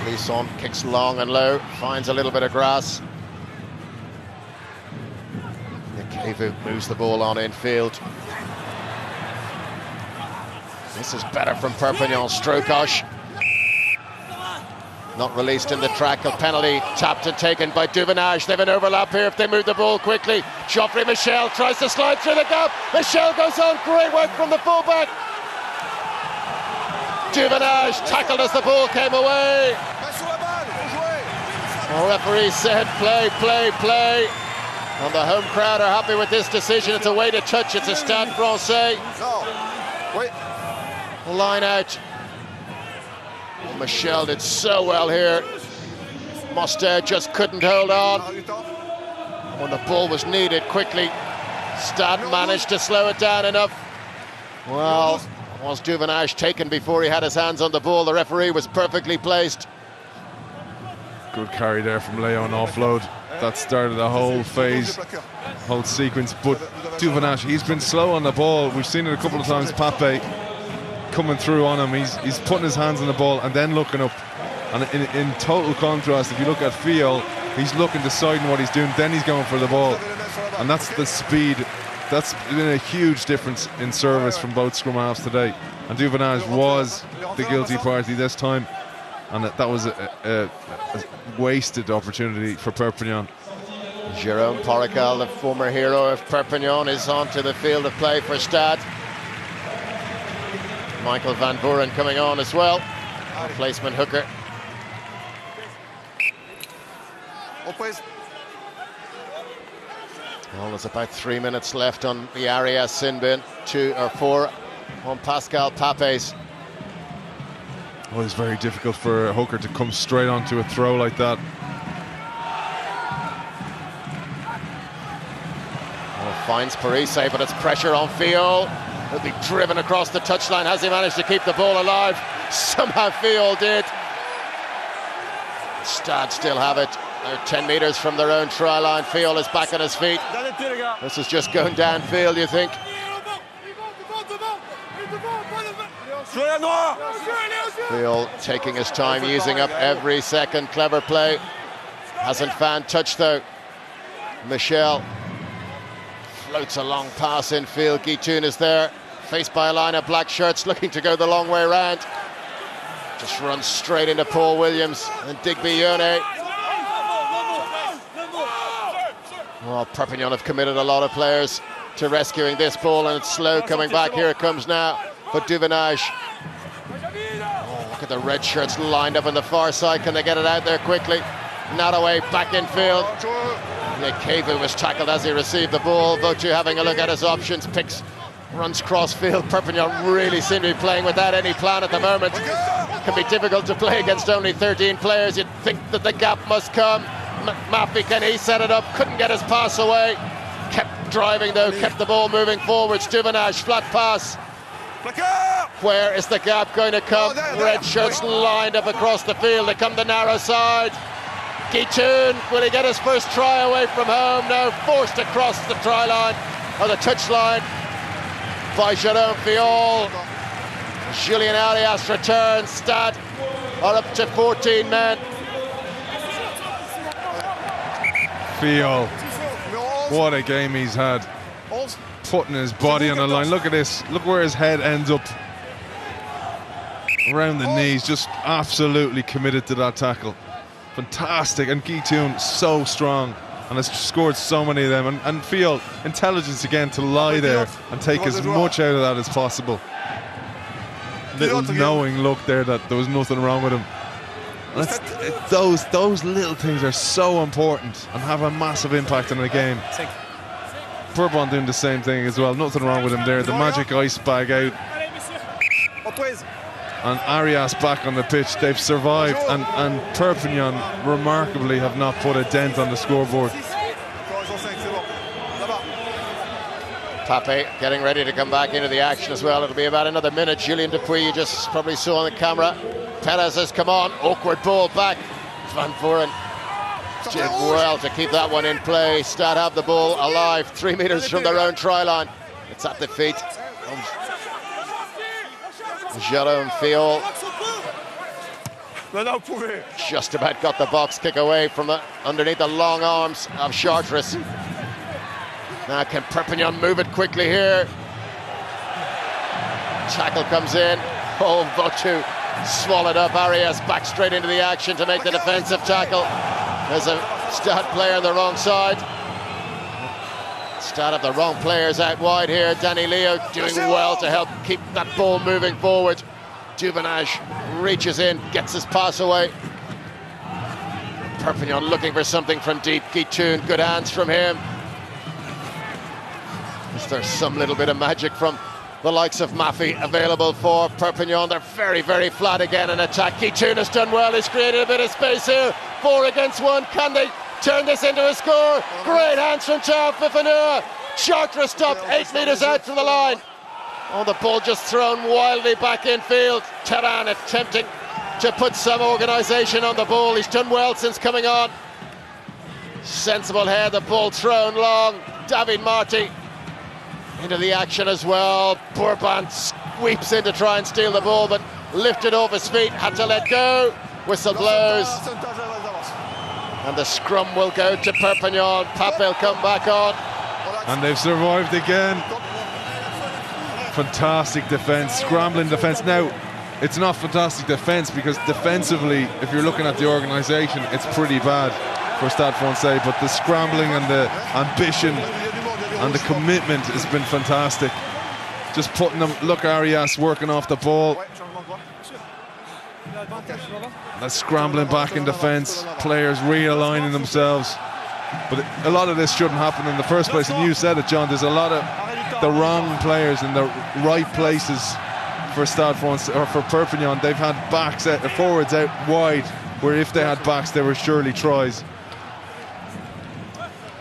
Clisson kicks long and low, finds a little bit of grass. Kevu moves the ball on infield. This is better from Perpignan. Strokosh not released in the track. A penalty tapped and taken by Duvenage. They have an overlap here if they move the ball quickly. Geoffrey Michel tries to slide through the gap. Michel goes on. Great work from the fullback. Duvenage tackled as the ball came away. The referee said play, play, play. And the home crowd are happy with this decision. It's a way to touch. It's a Stade Francais. Line out. Well, Michel did so well here. Moster just couldn't hold on. When the ball was needed quickly, Stade managed to slow it down enough. Well, was Duvenage taken before he had his hands on the ball? The referee was perfectly placed. Good carry there from Leon, offload. That started the whole phase, whole sequence. But Duvenage, he's been slow on the ball. We've seen it a couple of times. Pape coming through on him. He's putting his hands on the ball and then looking up. And in total contrast, if you look at Fiol, he's looking, deciding what he's doing, then he's going for the ball. And that's the speed. That's been a huge difference in service from both scrum halves today. And Duvenage was the guilty party this time. And that was a wasted opportunity for Perpignan. Jérôme Porrical, the former hero of Perpignan, is onto the field of play for Stade. Michael Van Buren coming on as well, replacement hooker. Well, there's about 3 minutes left on the Arias sin bin, 2 or 4 on Pascal Papes. Well, it's very difficult for a hooker to come straight onto a throw like that. Well, finds Parise, but it's pressure on Fiol. He'll be driven across the touchline. Has he managed to keep the ball alive? Somehow Fiol did. Stade still have it. They're 10 metres from their own try line. Fiol is back on his feet. This is just going downfield, you think? Fiol taking his time, using up every second. Clever play. Hasn't found touch though. Michel floats a long pass infield. Guitoun is there, faced by a line of black shirts looking to go the long way round. Just runs straight into Paul Williams and Digby Yone. Well, Perpignan have committed a lot of players to rescuing this ball, and it's slow coming back. Here it comes now for Duvenage. Oh, look at the red shirts lined up on the far side. Can they get it out there quickly? Not away, back infield. Nick Kevu was tackled as he received the ball. Votu having a look at his options, runs cross field. Perpignan really seem to be playing without any plan at the moment. It can be difficult to play against only 13 players. You'd think that the gap must come. Mafi, can he set it up? Couldn't get his pass away. Kept driving though, kept the ball moving forwards. Duvenage, flat pass. Where is the gap going to come? Red shirts lined up across the field. They come the narrow side. Guitoun, will he get his first try away from home? No, forced across the try line, or the touch line by Jérôme Fiol. Julien Arias returns. Stade are up to 14 men. Fiol, what a game he's had. Putting his body on the line. Look at this. Look where his head ends up. Around the knees. Just absolutely committed to that tackle. Fantastic. And Guitoun, so strong. And has scored so many of them. And Fiol, intelligence again to lie there and take as much out of that as possible. Little knowing look there that there was nothing wrong with him. Those little things are so important and have a massive impact on the game. Bourbon doing the same thing as well. Nothing wrong with him there. The magic ice bag out. And Arias back on the pitch. They've survived. And Perpignan, remarkably, have not put a dent on the scoreboard. Pape getting ready to come back into the action as well. It'll be about another minute. Julien Dupuis, you just probably saw on the camera. Perez has come on. Awkward ball back. Van Vuren did well to keep that one in play. Stade have the ball alive 3 meters from their own try line. It's at the feet of Jérôme Fiol. Just about got the box kick away from underneath the long arms of Chartres. Now can Perpignan move it quickly here? Tackle comes in. Oh, Votu swallowed up. Arias back straight into the action to make the defensive tackle. There's a Stade player on the wrong side. Stade have the wrong players out wide here. Danny Leo doing well to help keep that ball moving forward. Duvenage reaches in, gets his pass away. Perpignan looking for something from deep. Guitoun, good hands from him. Is there some little bit of magic from the likes of Maffei available for Perpignan? They're very, very flat again in attack. Guitoun has done well. He's created a bit of space here. 4 against 1. Can they turn this into a score? Great hands from Charles Fifanua. Chartres stopped 8 meters out from the line. Oh, the ball just thrown wildly back infield. Terran attempting to put some organisation on the ball. He's done well since coming on. Sensible head, the ball thrown long. David Marty into the action as well. Bourban sweeps in to try and steal the ball, but lifted off his feet, had to let go. Whistle blows. And the scrum will go to Perpignan. Pape will come back on. And they've survived again. Fantastic defence, scrambling defence. Now, it's not fantastic defence because defensively, if you're looking at the organisation, it's pretty bad for Stade Francais, but the scrambling and the ambition and the commitment has been fantastic. Just putting them, look, Arias working off the ball. That's scrambling back in defence, players realigning themselves. But a lot of this shouldn't happen in the first place, and you said it, John, there's a lot of the wrong players in the right places for Stade Français, or for Perpignan. They've had backs out, forwards out wide, where if they had backs they were surely tries.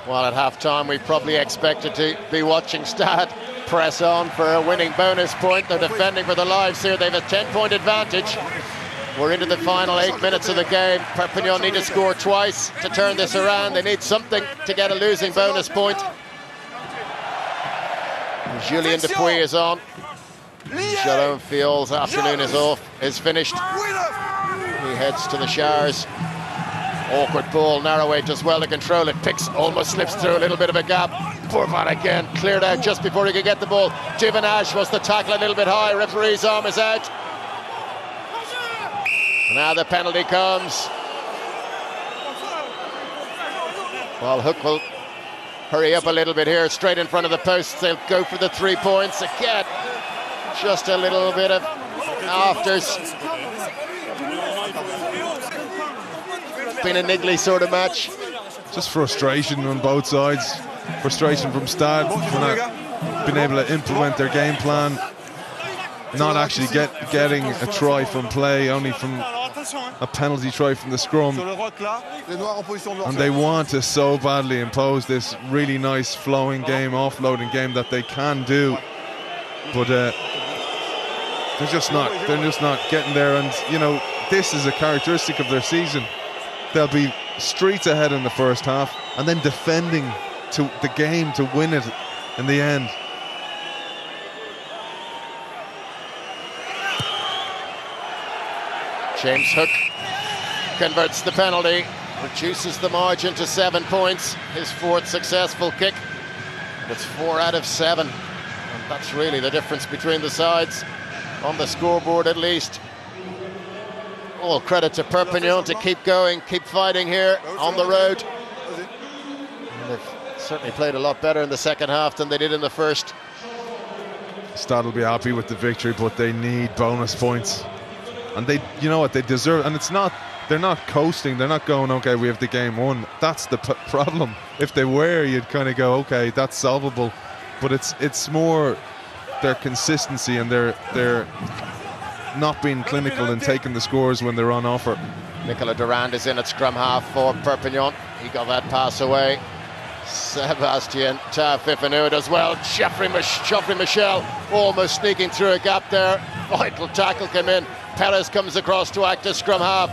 Well, at half-time we probably expected to be watching Stade press on for a winning bonus point. They're defending for their lives here. They have a 10-point advantage. We're into the final 8 minutes of the game. Perpignan need to score twice to turn this around. They need something to get a losing bonus point. Julien Dupuis is on. Jérôme Fiol's afternoon is finished. He heads to the showers. Awkward ball, Narroway does well to control it. Picks, almost slips through a little bit of a gap. Bourban again, cleared out just before he could get the ball. Duvenage was the tackle a little bit high. Referee's arm is out. Now the penalty comes. Well, Hook will hurry up a little bit here, straight in front of the posts. They'll go for the 3 points again. Just a little bit of afters. Been a niggly sort of match. Just frustration on both sides. Frustration from Stade for not being able to implement their game plan. Not actually getting a try from play, only from a penalty try from the scrum. And they want to so badly impose this really nice flowing game, offloading game that they can do, but they're just not getting there. And you know, this is a characteristic of their season. They'll be streets ahead in the first half and then defending to the game to win it in the end. James Hook converts the penalty, reduces the margin to 7 points. His 4th successful kick. It's 4 out of 7. And that's really the difference between the sides on the scoreboard, at least. All credit to Perpignan to keep going, keep fighting here on the road. And they've certainly played a lot better in the second half than they did in the first. Stade will be happy with the victory, but they need bonus points. And they, you know what, they deserve, and it's not, they're not coasting, they're not going, okay, we have the game won. That's the problem. If they were, you'd kind of go, okay, that's solvable. But it's more their consistency and their not being clinical and taking the scores when they're on offer. Nicolas Durand is in at scrum half for Perpignan. He got that pass away. Sebastian Tafifanua does well. Geoffrey Michel almost sneaking through a gap there. Vital tackle came in. Perez comes across to act as scrum half.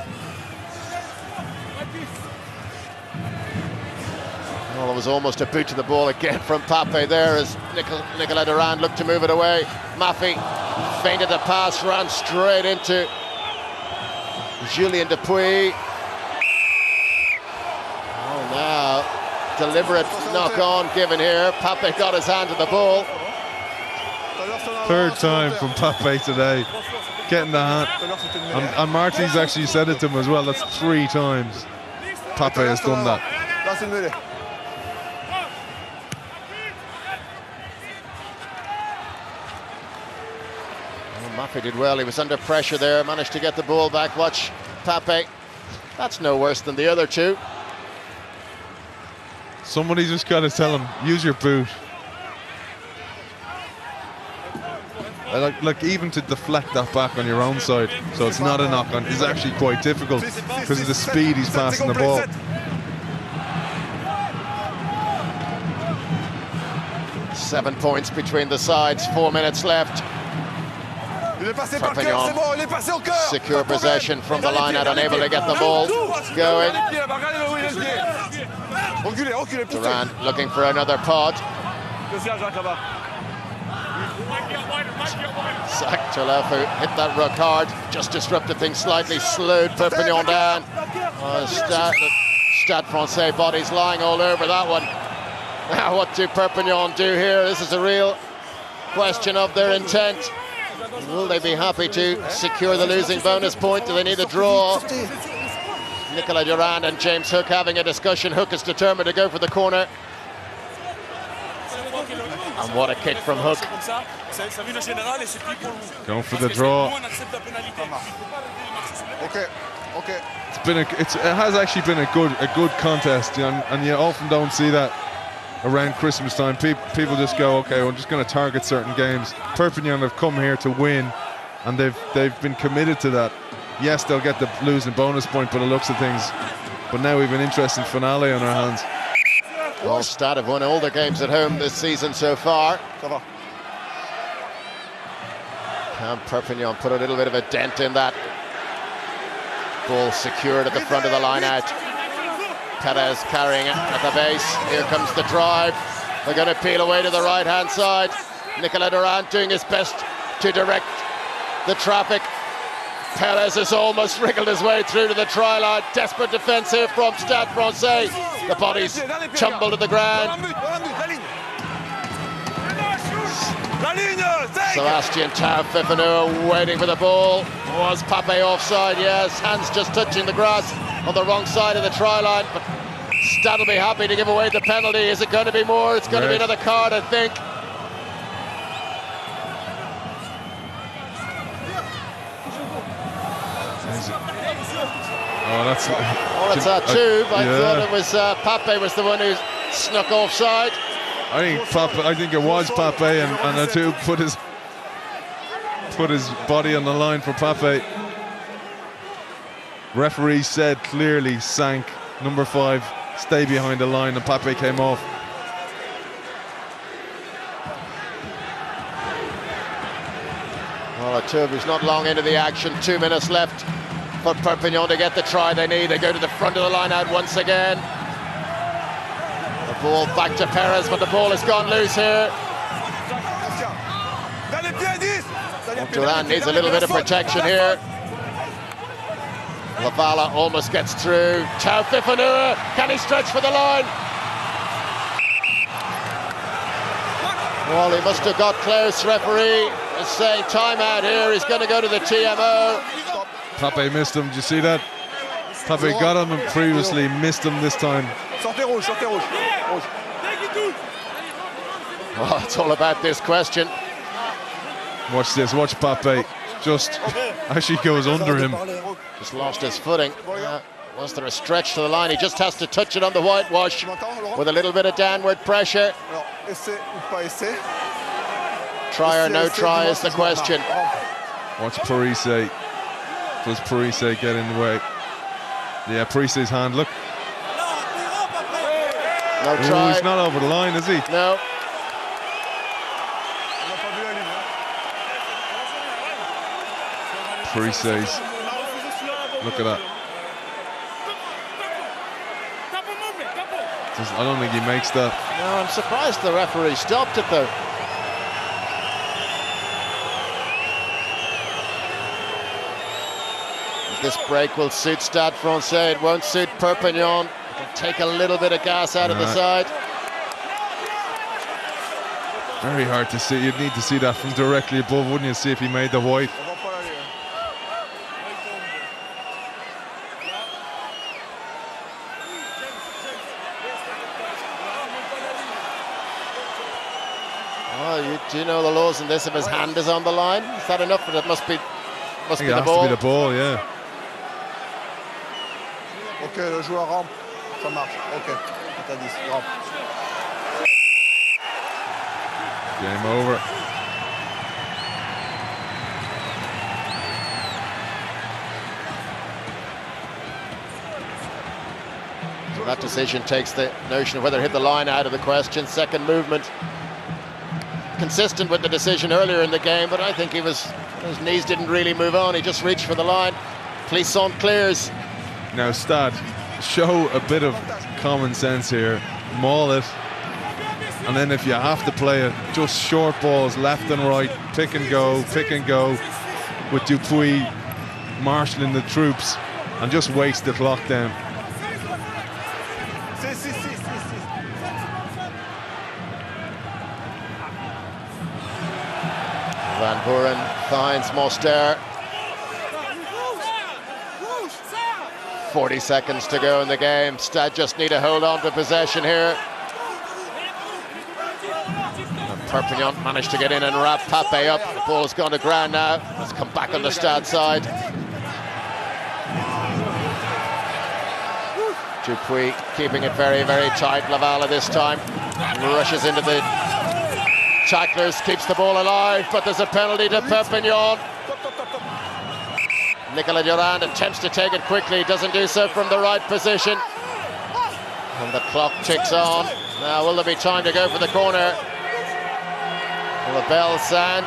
Well, it was almost a boot to the ball again from Pape there as Nicolas Durand looked to move it away. Maffei feinted the pass, ran straight into Julien Dupuis. Oh, now deliberate knock on given here. Pape got his hand to the ball. Third time from Pape today, getting the hand. And Marty's actually said it to him as well. That's 3 times Pape has done that. Maffei did well, he was under pressure there, managed to get the ball back. Watch Pape, that's no worse than the other two. Somebody just got to tell him, use your boot. Like even to deflect that back on your own side, so it's not a knock on, is actually quite difficult because of the speed he's passing the ball. Seven points between the sides, 4 minutes left. Perpignan secure possession from the line out, unable to get the ball going. Durand looking for another pod. Tolafu hit that ruck hard, just disrupted things slightly, slowed Perpignan down. Stade Francais bodies lying all over that one. Now what do Perpignan do here? This is a real question of their intent. Will they be happy to secure the losing bonus point? Do they need a draw? Nicolas Durand and James Hook having a discussion. Hook is determined to go for the corner. And what a kick from Hook. Going for the draw. Okay. It has actually been a good contest, and you often don't see that around Christmas time. People just go, okay, I'm just going to target certain games. Perpignan have come here to win, and they've been committed to that. Yes, they'll get the losing bonus point by the looks of things, but now we've an interesting finale on our hands. Well, Stade have won all their games at home this season so far. Can Perpignan put a little bit of a dent in that? Ball secured at the front of the line out. Perez carrying it at the base. Here comes the drive. They're going to peel away to the right-hand side. Nicolas Durand doing his best to direct the traffic. Perez has almost wriggled his way through to the try line. Desperate defence here from Stade Francais. The bodies tumble to the ground. Sebastian Tafifanua waiting for the ball. Was Pape offside? Yes, hands just touching the grass on the wrong side of the try line, but Stade will be happy to give away the penalty. Is it going to be more? It's going to be another card, I think. It's our tube. I thought it was Pape was the one who snuck offside. I think it was Pape, and the tube put his body on the line for Pape. Referee said clearly, sank, number 5, stay behind the line, and Pape came off. Well, Tubu's not long into the action. 2 minutes left for Perpignan to get the try they need. They go to the front of the line out once again. The ball back to Perez, but the ball has gone loose here. Durand needs a little bit of protection here. Lavala almost gets through. Tafifanua, can he stretch for the line? Well, he must have got close. Referee is saying timeout here. He's going to go to the TMO. Pape missed him. Did you see that? Pape got him and previously missed him this time. Well, it's all about this question. Watch this. Watch Pape. Just actually goes under him. Just lost his footing. Was there a stretch to the line? He just has to touch it on the whitewash with a little bit of downward pressure. Try or no try is the question. Watch Parise. Does Parise get in the way? Yeah, Parise's hand, look. No try. He's not over the line, is he? No. Français. Look at that. I don't think he makes that. No, I'm surprised the referee stopped it though. This break will suit Stade Francais, it won't suit Perpignan. It'll take a little bit of gas out of the side. Very hard to see. You'd need to see that from directly above, wouldn't you? See if he made the white. Oh, you do know the laws in this. If his hand is on the line, is that enough? But it must be the ball. It has to be the ball, yeah. Ok, le joueur rampe, ça marche. Ok, t'as dit, rampe. Game over. So that decision takes the notion of whether to hit the line out of the question. Second movement, consistent with the decision earlier in the game, but I think his knees didn't really move on. He just reached for the line. Plisson clears. Now Stade, show a bit of common sense here. Maul it. And then if you have to play it, just short balls left and right, pick and go, with Dupuis marshalling the troops, and just waste the clock down. Van Buren finds Moster. 40 seconds to go in the game. Stade just need to hold on to possession here. And Perpignan managed to get in and wrap Pape up. The ball's gone to ground now. Let's come back on the Stade side. Dupuis keeping it very, very tight. Laval this time rushes into the tacklers, keeps the ball alive, but there's a penalty to Perpignan. Nicolas Durand attempts to take it quickly, doesn't do so from the right position. And the clock ticks on. Now, will there be time to go for the corner? Will the bell sound?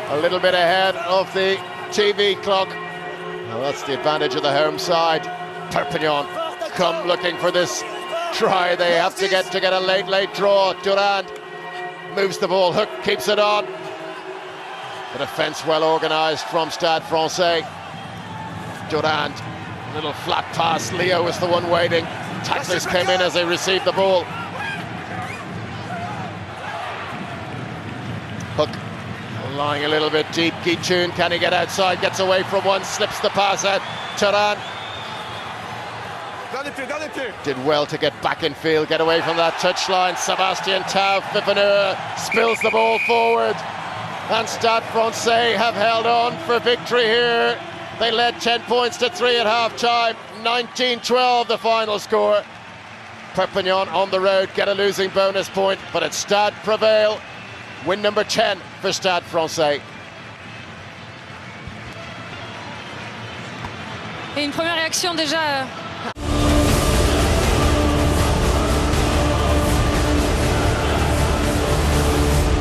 A little bit ahead of the TV clock. Well, that's the advantage of the home side. Perpignan come looking for this try. They have to get a late draw. Durand moves the ball, Hook keeps it on. The defence well organised from Stade Francais. Durand, little flat pass. Leo was the one waiting. Tacklers came in as they received the ball. Hook lying a little bit deep. Guitoun, can he get outside? Gets away from one, slips the pass out. Durand did well to get back in field, get away from that touchline. Sébastien Tau Fifeneur spills the ball forward. And Stade Francais have held on for victory here. They led 10 points to 3 at half-time. 19-12 the final score. Perpignan on the road get a losing bonus point, but it's Stade prevail. Win number 10 for Stade Français. Et une première réaction déjà